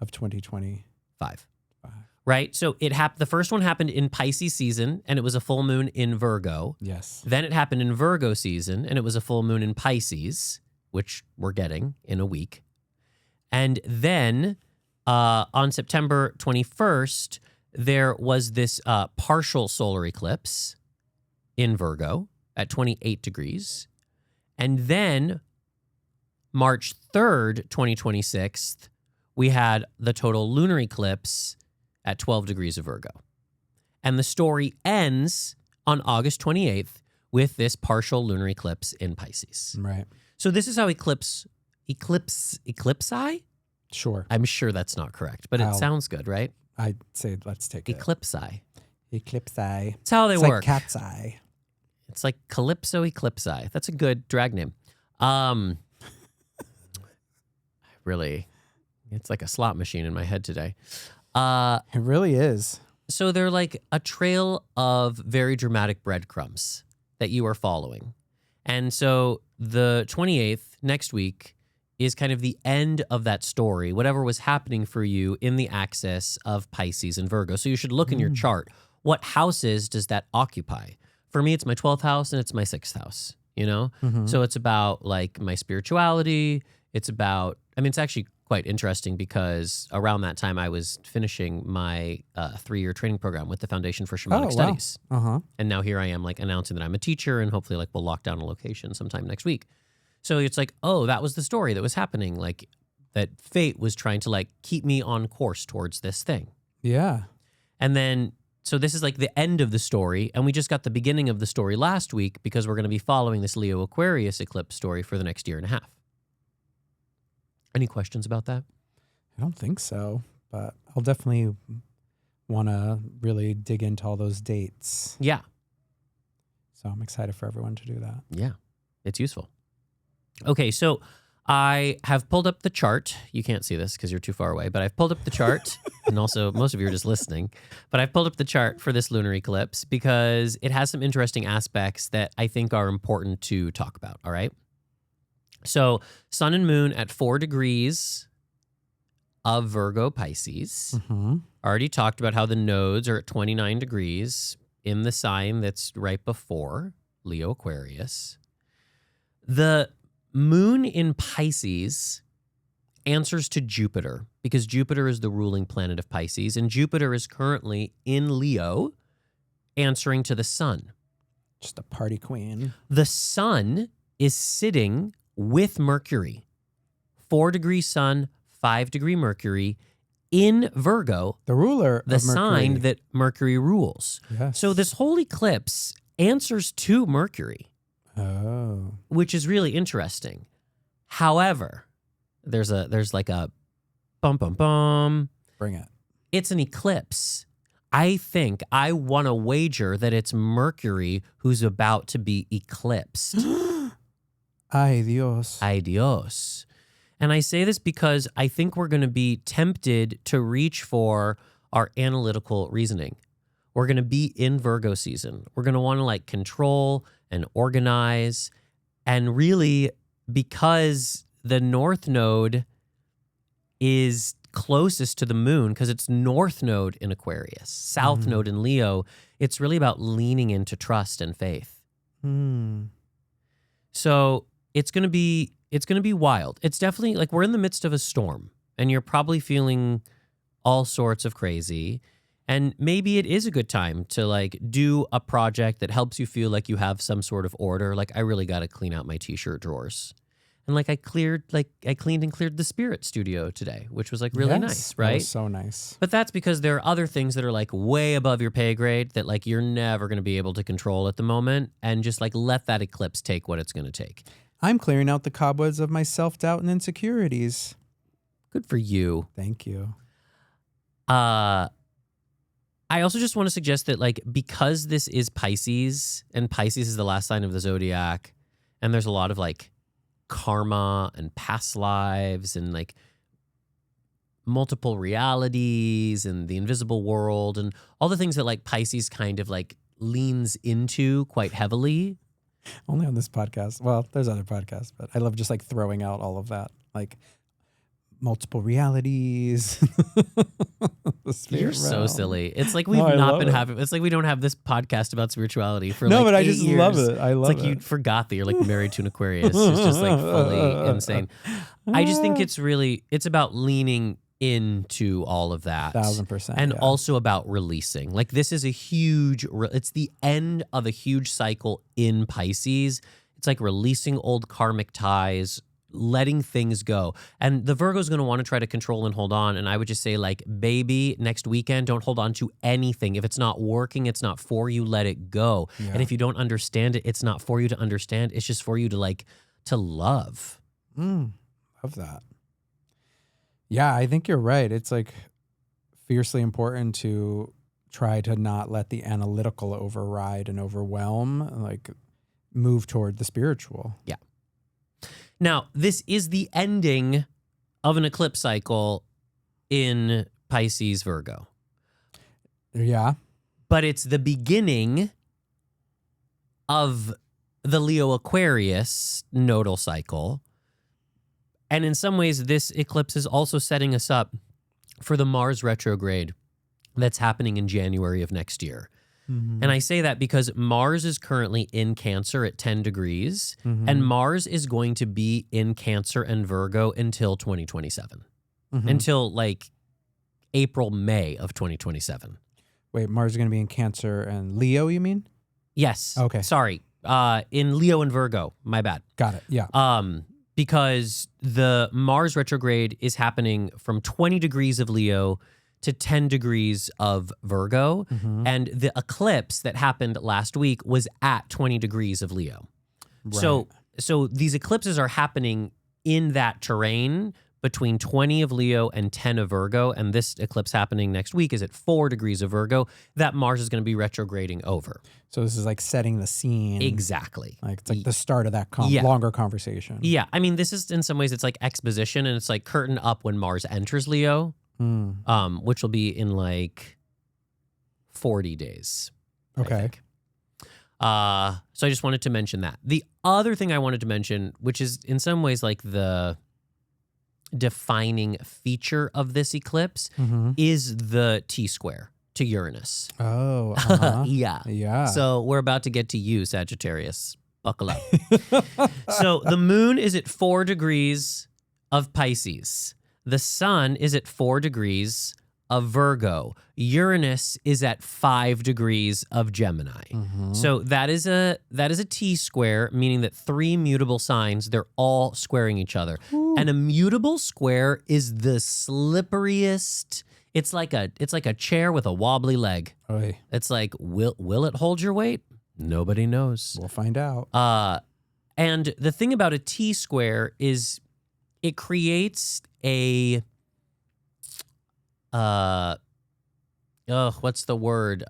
Of 2025. Right? So the first one happened in Pisces season, and it was a full moon in Virgo. Yes. Then it happened in Virgo season, and it was a full moon in Pisces, which we're getting in a week. And then on September 21st, there was this partial solar eclipse in Virgo at 28 degrees. And then March 3rd, 2026, we had the total lunar eclipse at 12 degrees of Virgo. And the story ends on August 28th with this partial lunar eclipse in Pisces. Right. So this is how eclipse? Sure. I'm sure that's not correct, but it sounds good, right? I'd say let's take Eclipse. Eclipse. That's how they work. Like cat's eye. It's like Calypso Eclipse. That's a good drag name. Really, it's like a slot machine in my head today. It really is. So they're like a trail of very dramatic breadcrumbs that you are following. And so the 28th, next week, is kind of the end of that story, whatever was happening for you in the axis of Pisces and Virgo. So you should look in your chart. What houses does that occupy? For me, it's my 12th house and it's my 6th house, you know? Mm-hmm. So it's about like my spirituality. It's about, it's actually quite interesting because around that time I was finishing my 3-year training program with the Foundation for Shamanic Studies. Uh-huh. And now here I am like announcing that I'm a teacher and hopefully like we'll lock down a location sometime next week. So it's like, oh, that was the story that was happening. Like that fate was trying to like keep me on course towards this thing. Yeah. And then, so this is like the end of the story. And we just got the beginning of the story last week because we're going to be following this Leo Aquarius eclipse story for the next year and a half. Any questions about that? I don't think so, but I'll definitely want to really dig into all those dates. Yeah. So I'm excited for everyone to do that. Yeah, it's useful. Okay, so I have pulled up the chart. You can't see this because you're too far away, but I've pulled up the chart, and also most of you are just listening. But I've pulled up the chart for this lunar eclipse because it has some interesting aspects that I think are important to talk about, all right? So sun and moon at 4 degrees of Virgo Pisces. Mm-hmm. Already talked about how the nodes are at 29 degrees in the sign that's right before Leo Aquarius. The moon in Pisces answers to Jupiter because Jupiter is the ruling planet of Pisces, and Jupiter is currently in Leo answering to the sun. Just a party queen. The sun is sitting with Mercury. 4 degree sun, 5 degree Mercury in Virgo. The ruler the of Mercury. Sign that Mercury rules. Yes. So this whole eclipse answers to Mercury. Oh. Which is really interesting. However, there's like a bum bum bum. Bring it. It's an eclipse. I want to wager that it's Mercury who's about to be eclipsed. Ay Dios. Ay Dios. And I say this because I think we're going to be tempted to reach for our analytical reasoning. We're going to be in Virgo season. We're going to want to like control and organize. And really, because the North Node is closest to the moon, because it's North Node in Aquarius, South Node in Leo, it's really about leaning into trust and faith. So it's going to be wild. It's definitely like we're in the midst of a storm and you're probably feeling all sorts of crazy. And maybe it is a good time to like do a project that helps you feel like you have some sort of order. Like I really got to clean out my t-shirt drawers. And like I cleaned and cleared the spirit studio today, which was like really nice, right? That was so nice. But that's because there are other things that are like way above your pay grade that like you're never going to be able to control at the moment, and just like let that eclipse take what it's going to take. I'm clearing out the cobwebs of my self-doubt and insecurities. Good for you. Thank you. I also just want to suggest that like because this is Pisces and Pisces is the last sign of the zodiac, and there's a lot of like karma and past lives and like multiple realities and the invisible world and all the things that like Pisces kind of like leans into quite heavily. Only on this podcast. Well, there's other podcasts, but I love just like throwing out all of that. Like multiple realities. You're so silly. It's like we've not been having. It's like we don't have this podcast about spirituality for no, like but 8 I just years. love it. I love it. It's like you forgot that you're like married to an Aquarius. It's just like fully insane. I just think it's about leaning into all of that. 1000%. And also about releasing. Like this is it's the end of a huge cycle in Pisces. It's like releasing old karmic ties, letting things go. And the Virgo's going to want to try to control and hold on. And I would just say like, baby, next weekend, don't hold on to anything. If it's not working, it's not for you, let it go. Yeah. And if you don't understand it, it's not for you to understand. It's just for you to like, to love. Love that. Yeah, I think you're right. It's like fiercely important to try to not let the analytical override and overwhelm, like move toward the spiritual. Yeah. Now, this is the ending of an eclipse cycle in Pisces Virgo. Yeah. But it's the beginning of the Leo Aquarius nodal cycle. And in some ways, this eclipse is also setting us up for the Mars retrograde that's happening in January of next year. And I say that because Mars is currently in Cancer at 10 degrees, and Mars is going to be in Cancer and Virgo until 2027, until like April, May of 2027. Wait, Mars is going to be in Cancer and Leo, you mean? Yes. Okay. Sorry. In Leo and Virgo. My bad. Got it. Yeah. Because the Mars retrograde is happening from 20 degrees of Leo to 10 degrees of Virgo. And the eclipse that happened last week was at 20 degrees of Leo. Right. So these eclipses are happening in that terrain between 20 of Leo and 10 of Virgo. And this eclipse happening next week is at 4 degrees of Virgo that Mars is going to be retrograding over. So this is like setting the scene. Exactly. Like it's like the start of that longer conversation. Yeah. I mean, this is in some ways, it's like exposition, and it's like curtain up when Mars enters Leo. Which will be in like 40 days. Okay. So I just wanted to mention that. The other thing I wanted to mention, which is in some ways like the defining feature of this eclipse, is the T-square to Uranus. Oh, Yeah. So we're about to get to you, Sagittarius. Buckle up. So the moon is at 4 degrees of Pisces. The sun is at 4 degrees of Virgo. Uranus is at 5 degrees of Gemini. So that is a T-square, meaning that 3 mutable signs, they're all squaring each other. And a mutable square is the slipperiest. It's like a chair with a wobbly leg. Oy. It's like, will it hold your weight? Nobody knows. We'll find out. And the thing about a T-square is it creates a what's the word?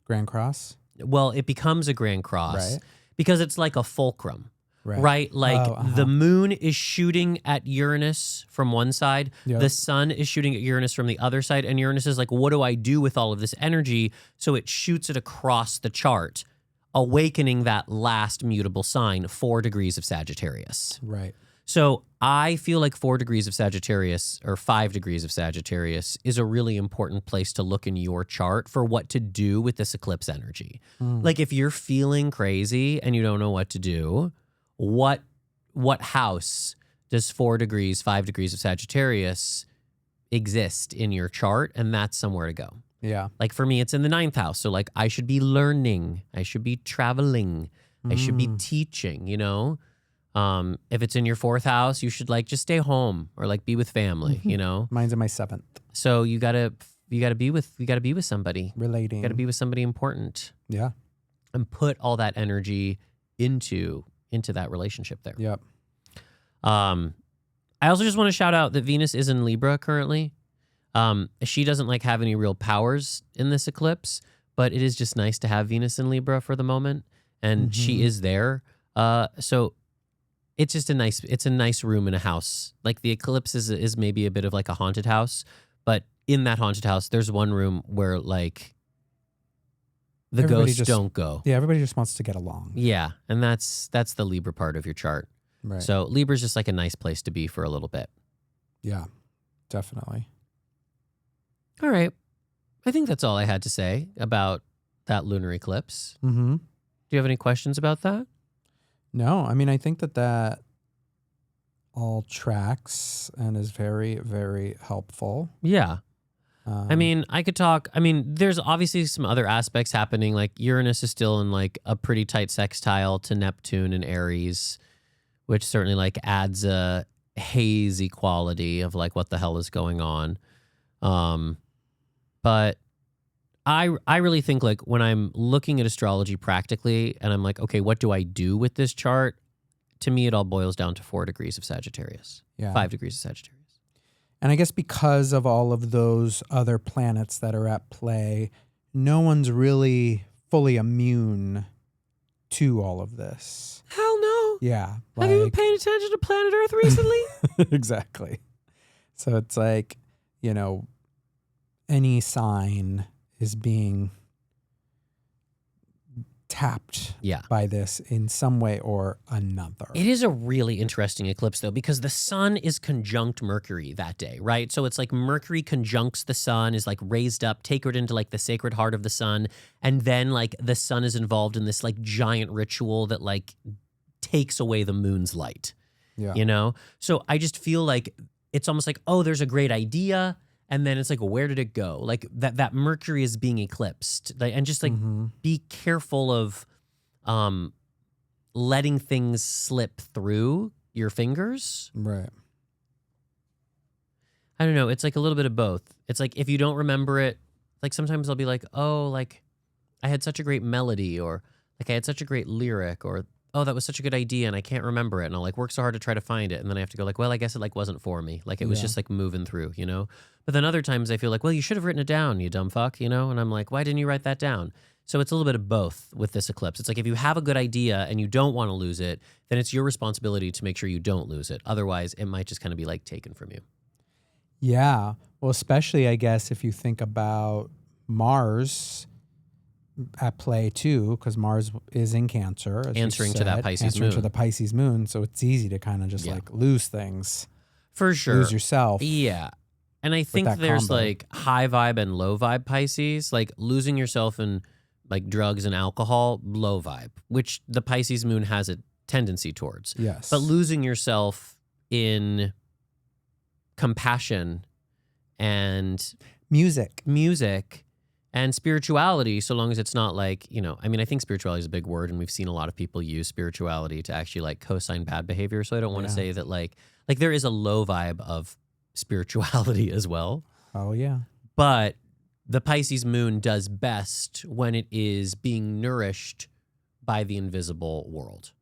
Grand Cross? Well, it becomes a Grand Cross, right? Because it's like a fulcrum. right? Like the moon is shooting at Uranus from one side, the sun is shooting at Uranus from the other side, and Uranus is like, what do I do with all of this energy? So it shoots it across the chart, awakening that last mutable sign, 4 degrees of Sagittarius. Right. So I feel like 4 degrees of Sagittarius or 5 degrees of Sagittarius is a really important place to look in your chart for what to do with this eclipse energy. Like if you're feeling crazy and you don't know what to do, what house does 4 degrees, 5 degrees of Sagittarius exist in your chart? And that's somewhere to go. Yeah. Like for me, it's in the 9th house. So like I should be learning, I should be traveling, I should be teaching, you know? If it's in your 4th house, you should like just stay home or like be with family, you know? Mine's in my 7th. So you gotta be with somebody. Relating. You gotta be with somebody important. Yeah. And put all that energy into that relationship there. Yep. I also just want to shout out that Venus is in Libra currently. She doesn't like have any real powers in this eclipse, but it is just nice to have Venus in Libra for the moment. And she is there. So it's just a nice room in a house. Like the eclipse is maybe a bit of like a haunted house, but in that haunted house, there's one room where like the ghosts don't go. Yeah, everybody just wants to get along. Yeah, and that's the Libra part of your chart. Right. So Libra's just like a nice place to be for a little bit. Yeah, definitely. All right. I think that's all I had to say about that lunar eclipse. Mm-hmm. Do you have any questions about that? No, I mean, I think that all tracks and is very, very helpful. Yeah. I mean, I could talk. I mean, there's obviously some other aspects happening. Like Uranus is still in like a pretty tight sextile to Neptune and Aries, which certainly like adds a hazy quality of like what the hell is going on. But I really think like when I'm looking at astrology practically and I'm like, okay, what do I do with this chart? To me, it all boils down to 4 degrees of Sagittarius, 5 degrees of Sagittarius. And I guess because of all of those other planets that are at play, no one's really fully immune to all of this. Hell no. Yeah. Have you been paying attention to planet Earth recently? Exactly. So it's like, you know, any sign is being tapped by this in some way or another. It is a really interesting eclipse, though, because the sun is conjunct Mercury that day, right? So it's like Mercury conjuncts the sun, is like raised up, takered into like the sacred heart of the sun. And then like the sun is involved in this like giant ritual that like takes away the moon's light, you know? So I just feel like it's almost like, oh, there's a great idea. And then it's like, where did it go? Like that Mercury is being eclipsed, and just like be careful of letting things slip through your fingers. Right. I don't know. It's like a little bit of both. It's like if you don't remember it, like sometimes I'll be like, oh, like I had such a great melody, or like I had such a great lyric, or oh, that was such a good idea and I can't remember it. And I'll like work so hard to try to find it. And then I have to go like, well, I guess it like wasn't for me. Like it was just like moving through, you know? But then other times I feel like, well, you should have written it down, you dumb fuck, you know? And I'm like, why didn't you write that down? So it's a little bit of both with this eclipse. It's like if you have a good idea and you don't want to lose it, then it's your responsibility to make sure you don't lose it. Otherwise, it might just kind of be like taken from you. Yeah. Well, especially I guess if you think about Mars at play too, because Mars is in Cancer, answering to that Pisces moon. Answering to the Pisces moon, so it's easy to kind of just like lose things. For sure. Lose yourself. Yeah. And I think there's combo. like high vibe and low vibe Pisces, like losing yourself in like drugs and alcohol, low vibe, which the Pisces moon has a tendency towards. Yes. But losing yourself in compassion and music and spirituality, so long as it's not like, you know, I mean, I think spirituality is a big word and we've seen a lot of people use spirituality to actually like co-sign bad behavior. So I don't want to say that like there is a low vibe of spirituality as well. Oh, yeah. But the Pisces moon does best when it is being nourished by the invisible world.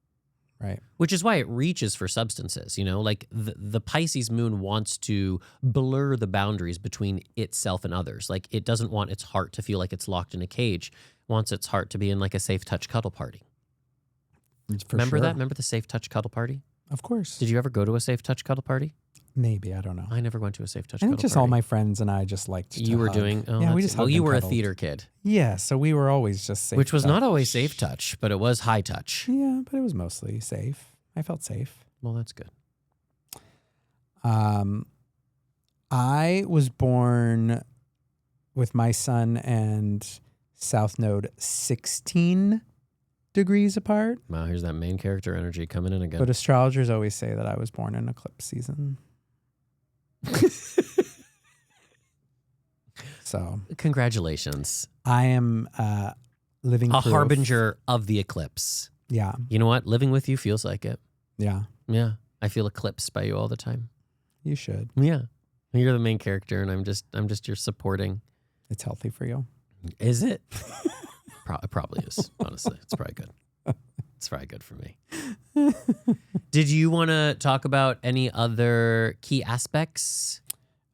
Right. Which is why it reaches for substances, you know, like the Pisces moon wants to blur the boundaries between itself and others. Like it doesn't want its heart to feel like it's locked in a cage. It wants its heart to be in like a safe touch cuddle party. Remember sure. that? Remember the Safe Touch Cuddle Party? Of course. Did you ever go to a Safe Touch Cuddle Party? Maybe, I don't know. I never went to a Safe Touch I Cuddle think just Party. all my friends and I just liked to You were hug. doing... Oh, yeah, we just hugged you and were cuddled. a theater kid. Yeah, so we were always just safe. Which was not always Safe Touch, but it was high touch. Yeah, but it was mostly safe. I felt safe. Well, that's good. I was born with my sun and South Node 16 degrees apart. Wow, here's that main character energy coming in again. But astrologers always say that I was born in eclipse season. So congratulations. I am living a proof. harbinger of the eclipse. Yeah. You know what? Living with you feels like it. Yeah. Yeah. I feel eclipsed by you all the time. You should. Yeah. You're the main character and I'm just your supporting. It's healthy for you. Is it? It probably is, honestly. It's probably good. It's probably good for me. Did you want to talk about any other key aspects?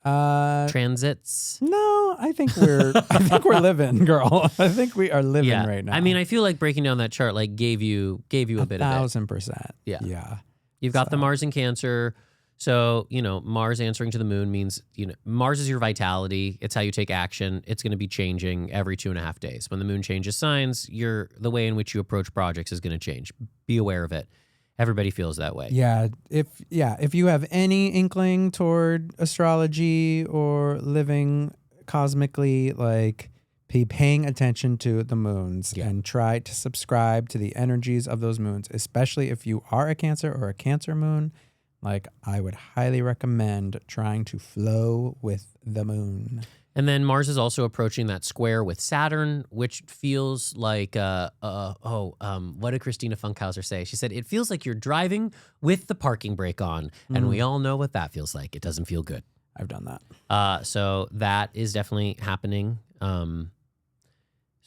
Transits? No, I think we're living, girl. I think we are living right now. I mean, I feel like breaking down that chart like gave you a bit of it. 1,000%. Yeah. Yeah. You've got the Mars in Cancer. So, Mars answering to the moon means, Mars is your vitality. It's how you take action. It's going to be changing every 2.5 days. When the moon changes signs, the way in which you approach projects is going to change. Be aware of it. Everybody feels that way. Yeah. If you have any inkling toward astrology or living cosmically, like be paying attention to the moons and try to subscribe to the energies of those moons, especially if you are a Cancer or a Cancer moon. Like, I would highly recommend trying to flow with the moon. And then Mars is also approaching that square with Saturn, which feels like, what did Christina Funkhauser say? She said, it feels like you're driving with the parking brake on. And we all know what that feels like. It doesn't feel good. I've done that. So that is definitely happening. So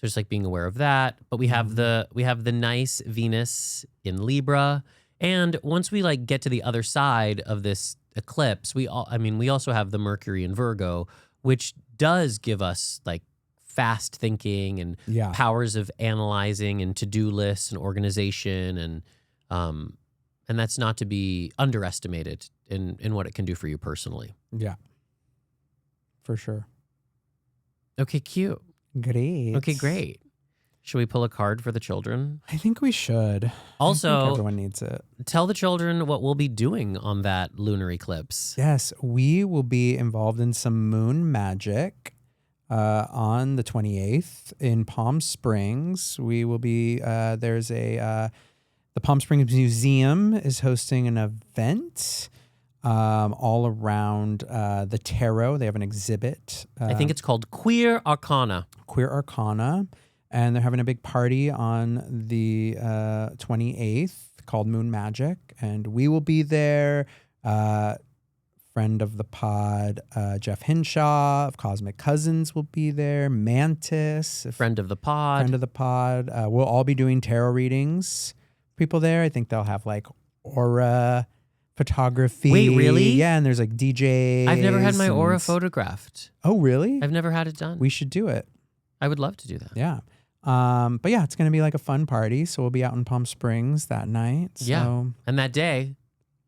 just like being aware of that. But we have the nice Venus in Libra. And once we get to the other side of this eclipse, we also have the Mercury in Virgo, which does give us fast thinking and powers of analyzing and to-do lists and organization and that's not to be underestimated in what it can do for you personally. Yeah. For sure. Okay, cute. Great. Okay, great. Should we pull a card for the children? I think we should. Also, I think everyone needs it. Tell the children what we'll be doing on that lunar eclipse. Yes, we will be involved in some moon magic on the 28th in Palm Springs. We will be, the Palm Springs Museum is hosting an event all around the tarot. They have an exhibit. I think it's called Queer Arcana. Queer Arcana. And they're having a big party on the 28th called Moon Magic. And we will be there. Friend of the pod, Jeff Hinshaw of Cosmic Cousins will be there. Mantis. Friend of the pod. We'll all be doing tarot readings. People there. I think they'll have aura photography. Wait, really? Yeah, and there's DJs. I've never had my aura photographed. Oh, really? I've never had it done. We should do it. I would love to do that. Yeah. But yeah, it's going to be a fun party. So we'll be out in Palm Springs that night. So. Yeah. And that day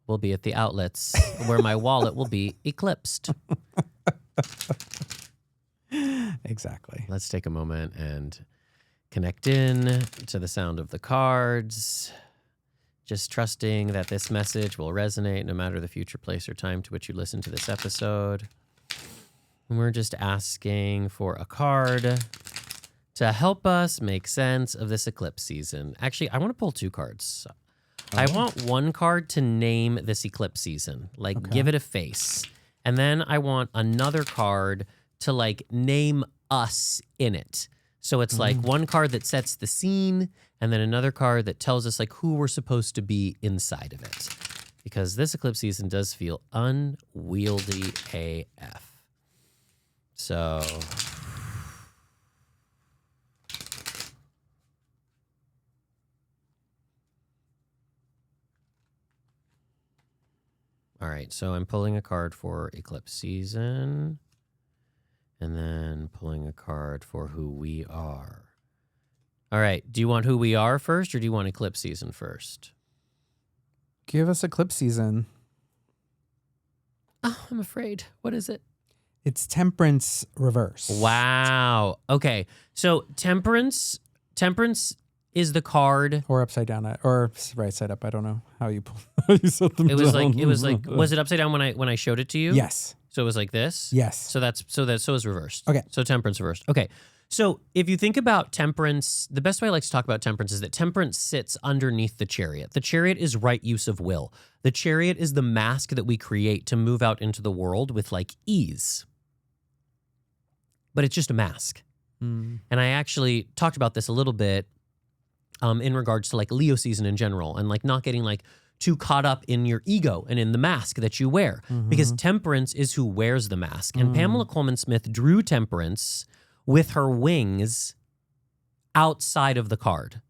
we'll be at the outlets where my wallet will be eclipsed. Exactly. Let's take a moment and connect in to the sound of the cards. Just trusting that this message will resonate no matter the future, place, or time to which you listen to this episode. And we're just asking for a card to help us make sense of this eclipse season. Actually, I want to pull 2 cards. I want one card to name this eclipse season, give it a face. And then I want another card to name us in it. So it's one card that sets the scene and then another card that tells us who we're supposed to be inside of it. Because this eclipse season does feel unwieldy AF. So all right, so I'm pulling a card for eclipse season and then pulling a card for who we are. All right. Do you want who we are first, or do you want Eclipse season first? Give us Eclipse season. Oh, I'm afraid. What is it? It's Temperance reverse. Wow. Okay. So Temperance is the card, or upside down, or right side up. I don't know how you set them It was down. like was it upside down when I showed it to you? Yes. So it was like this? Yes. So is reversed. Okay. So Temperance reversed. Okay. So if you think about Temperance, the best way I like to talk about Temperance is that Temperance sits underneath the Chariot. The Chariot is right use of will. The Chariot is the mask that we create to move out into the world with like ease. But it's just a mask. And I actually talked about this a little bit in regards to like Leo season in general, and like not getting like too caught up in your ego and in the mask that you wear, because Temperance is who wears the mask. And Pamela Coleman Smith drew Temperance with her wings outside of the card,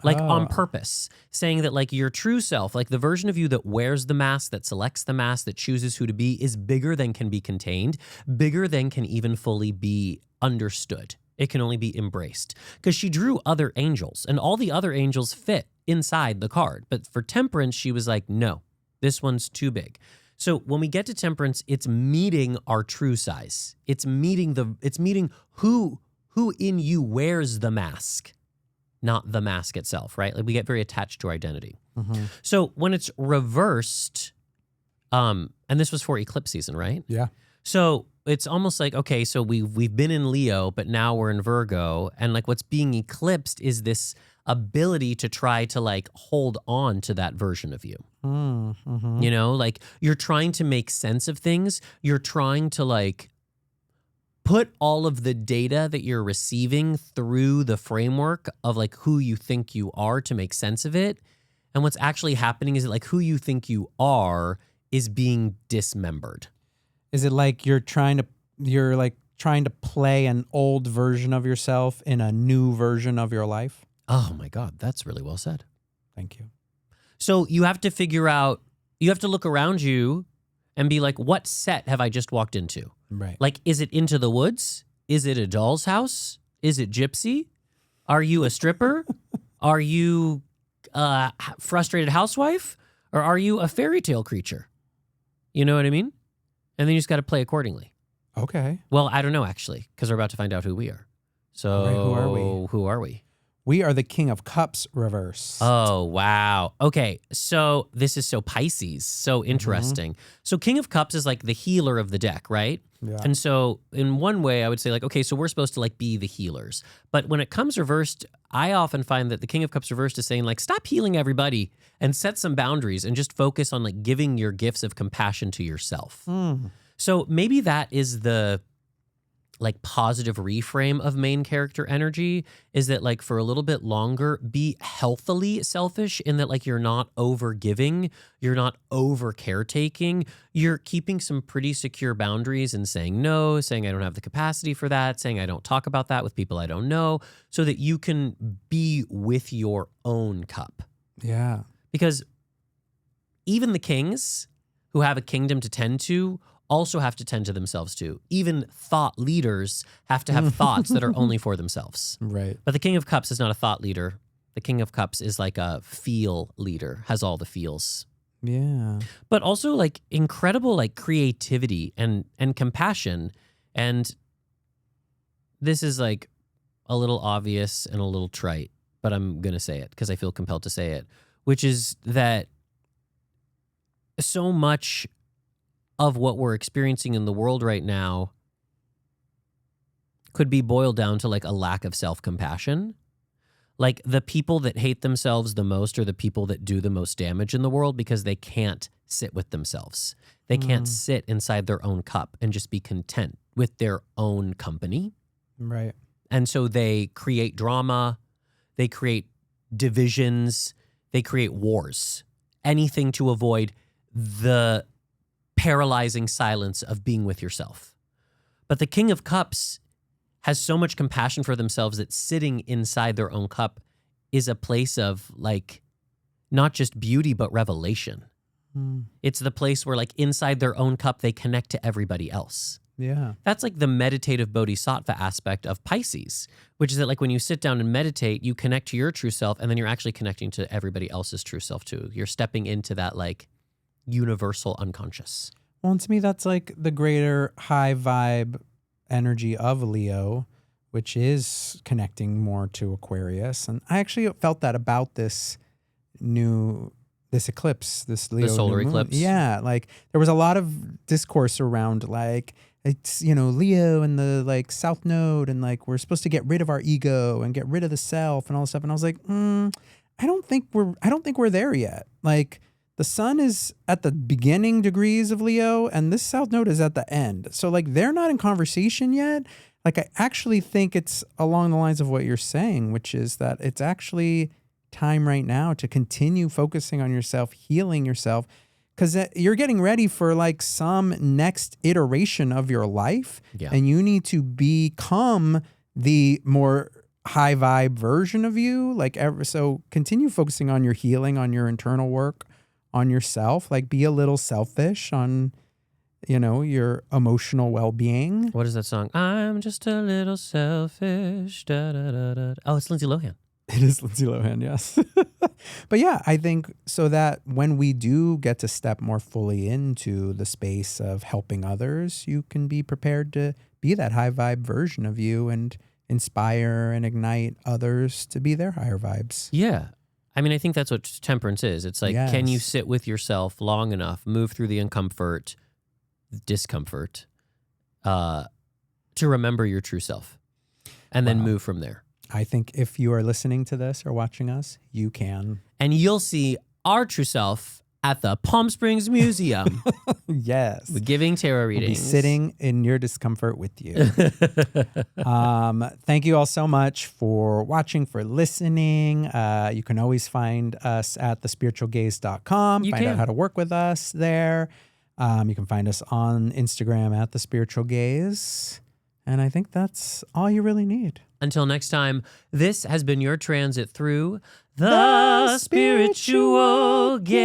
like on purpose, saying that like your true self, like the version of you that wears the mask, that selects the mask, that chooses who to be, is bigger than can be contained, bigger than can even fully be understood. It can only be embraced, because she drew other angels and all the other angels fit inside the card. But for Temperance, she was like, no, this one's too big. So when we get to Temperance, it's meeting our true size. It's meeting who in you wears the mask, not the mask itself, right? Like we get very attached to our identity. So when it's reversed, and this was for Eclipse season, right? Yeah. So it's almost like, okay, so we've been in Leo, but now we're in Virgo, and like what's being eclipsed is this ability to try to like hold on to that version of you. You know, like you're trying to make sense of things. You're trying to like put all of the data that you're receiving through the framework of like who you think you are to make sense of it. And what's actually happening is that like who you think you are is being dismembered. Is it like you're trying to play an old version of yourself in a new version of your life? Oh my God, that's really well said. Thank you. So you have to figure out, you have to look around you and be like, what set have I just walked into? Right. Like, is it Into the Woods? Is it A Doll's House? Is it Gypsy? Are you a stripper? Are you a frustrated housewife? Or are you a fairy tale creature? You know what I mean? And then you just got to play accordingly. Okay. Well, I don't know, actually, because we're about to find out who we are. So right, who are we? We are the King of Cups reverse. Oh, wow. Okay, so this is so Pisces, so interesting. So King of Cups is like the healer of the deck, right? Yeah. And so in one way, I would say like, okay, so we're supposed to like be the healers. But when it comes reversed, I often find that the King of Cups reversed is saying like, stop healing everybody and set some boundaries and just focus on like giving your gifts of compassion to yourself. So maybe that is the like positive reframe of main character energy, is that like for a little bit longer, be healthily selfish in that like you're not over giving, you're not over caretaking, you're keeping some pretty secure boundaries and saying no, saying I don't have the capacity for that, saying I don't talk about that with people I don't know, so that you can be with your own cup. Yeah. Because even the kings who have a kingdom to tend to also have to tend to themselves too. Even thought leaders have to have thoughts that are only for themselves. Right. But the King of Cups is not a thought leader. The King of Cups is like a feel leader, has all the feels. Yeah. But also like incredible like creativity and compassion. And this is like a little obvious and a little trite, but I'm going to say it because I feel compelled to say it, which is that so much of what we're experiencing in the world right now could be boiled down to like a lack of self-compassion. Like the people that hate themselves the most are the people that do the most damage in the world because they can't sit with themselves. They can't sit inside their own cup and just be content with their own company. Right. And so they create drama, they create divisions, they create wars, anything to avoid the paralyzing silence of being with yourself. But the King of Cups has so much compassion for themselves that sitting inside their own cup is a place of like, not just beauty, but revelation. It's the place where like inside their own cup, they connect to everybody else. Yeah. That's like the meditative bodhisattva aspect of Pisces, which is that like when you sit down and meditate, you connect to your true self, and then you're actually connecting to everybody else's true self too. You're stepping into that like universal unconscious. Well, and to me, that's like the greater high vibe energy of Leo, which is connecting more to Aquarius. And I actually felt that about this eclipse, this Leo the solar new moon. eclipse. Yeah, like there was a lot of discourse around like it's, Leo and the like South Node, and like we're supposed to get rid of our ego and get rid of the self and all this stuff. And I was like, I don't think we're there yet. Like the sun is at the beginning degrees of Leo, and this South Node is at the end. So like they're not in conversation yet. Like I actually think it's along the lines of what you're saying, which is that it's actually time right now to continue focusing on yourself, healing yourself, because you're getting ready for like some next iteration of your life, and you need to become the more high vibe version of you. So continue focusing on your healing, on your internal work, on yourself. Like be a little selfish on, your emotional well-being. What is that song? I'm just a little selfish. Da, da, da, da. Oh, it's Lindsay Lohan. It is Lindsay Lohan, yes. But yeah, I think so that when we do get to step more fully into the space of helping others, you can be prepared to be that high vibe version of you and inspire and ignite others to be their higher vibes. Yeah. I mean, I think that's what temperance is. It's like, can you sit with yourself long enough, move through the discomfort, to remember your true self, and then move from there. I think if you are listening to this or watching us, you can. And you'll see our true self at the Palm Springs Museum. Yes. Giving tarot readings. We'll be sitting in your discomfort with you. Thank you all so much for watching, for listening. You can always find us at thespiritualgaze.com. Find out how to work with us there. You can find us on Instagram at thespiritualgaze. And I think that's all you really need. Until next time, this has been your transit through the spiritual gaze.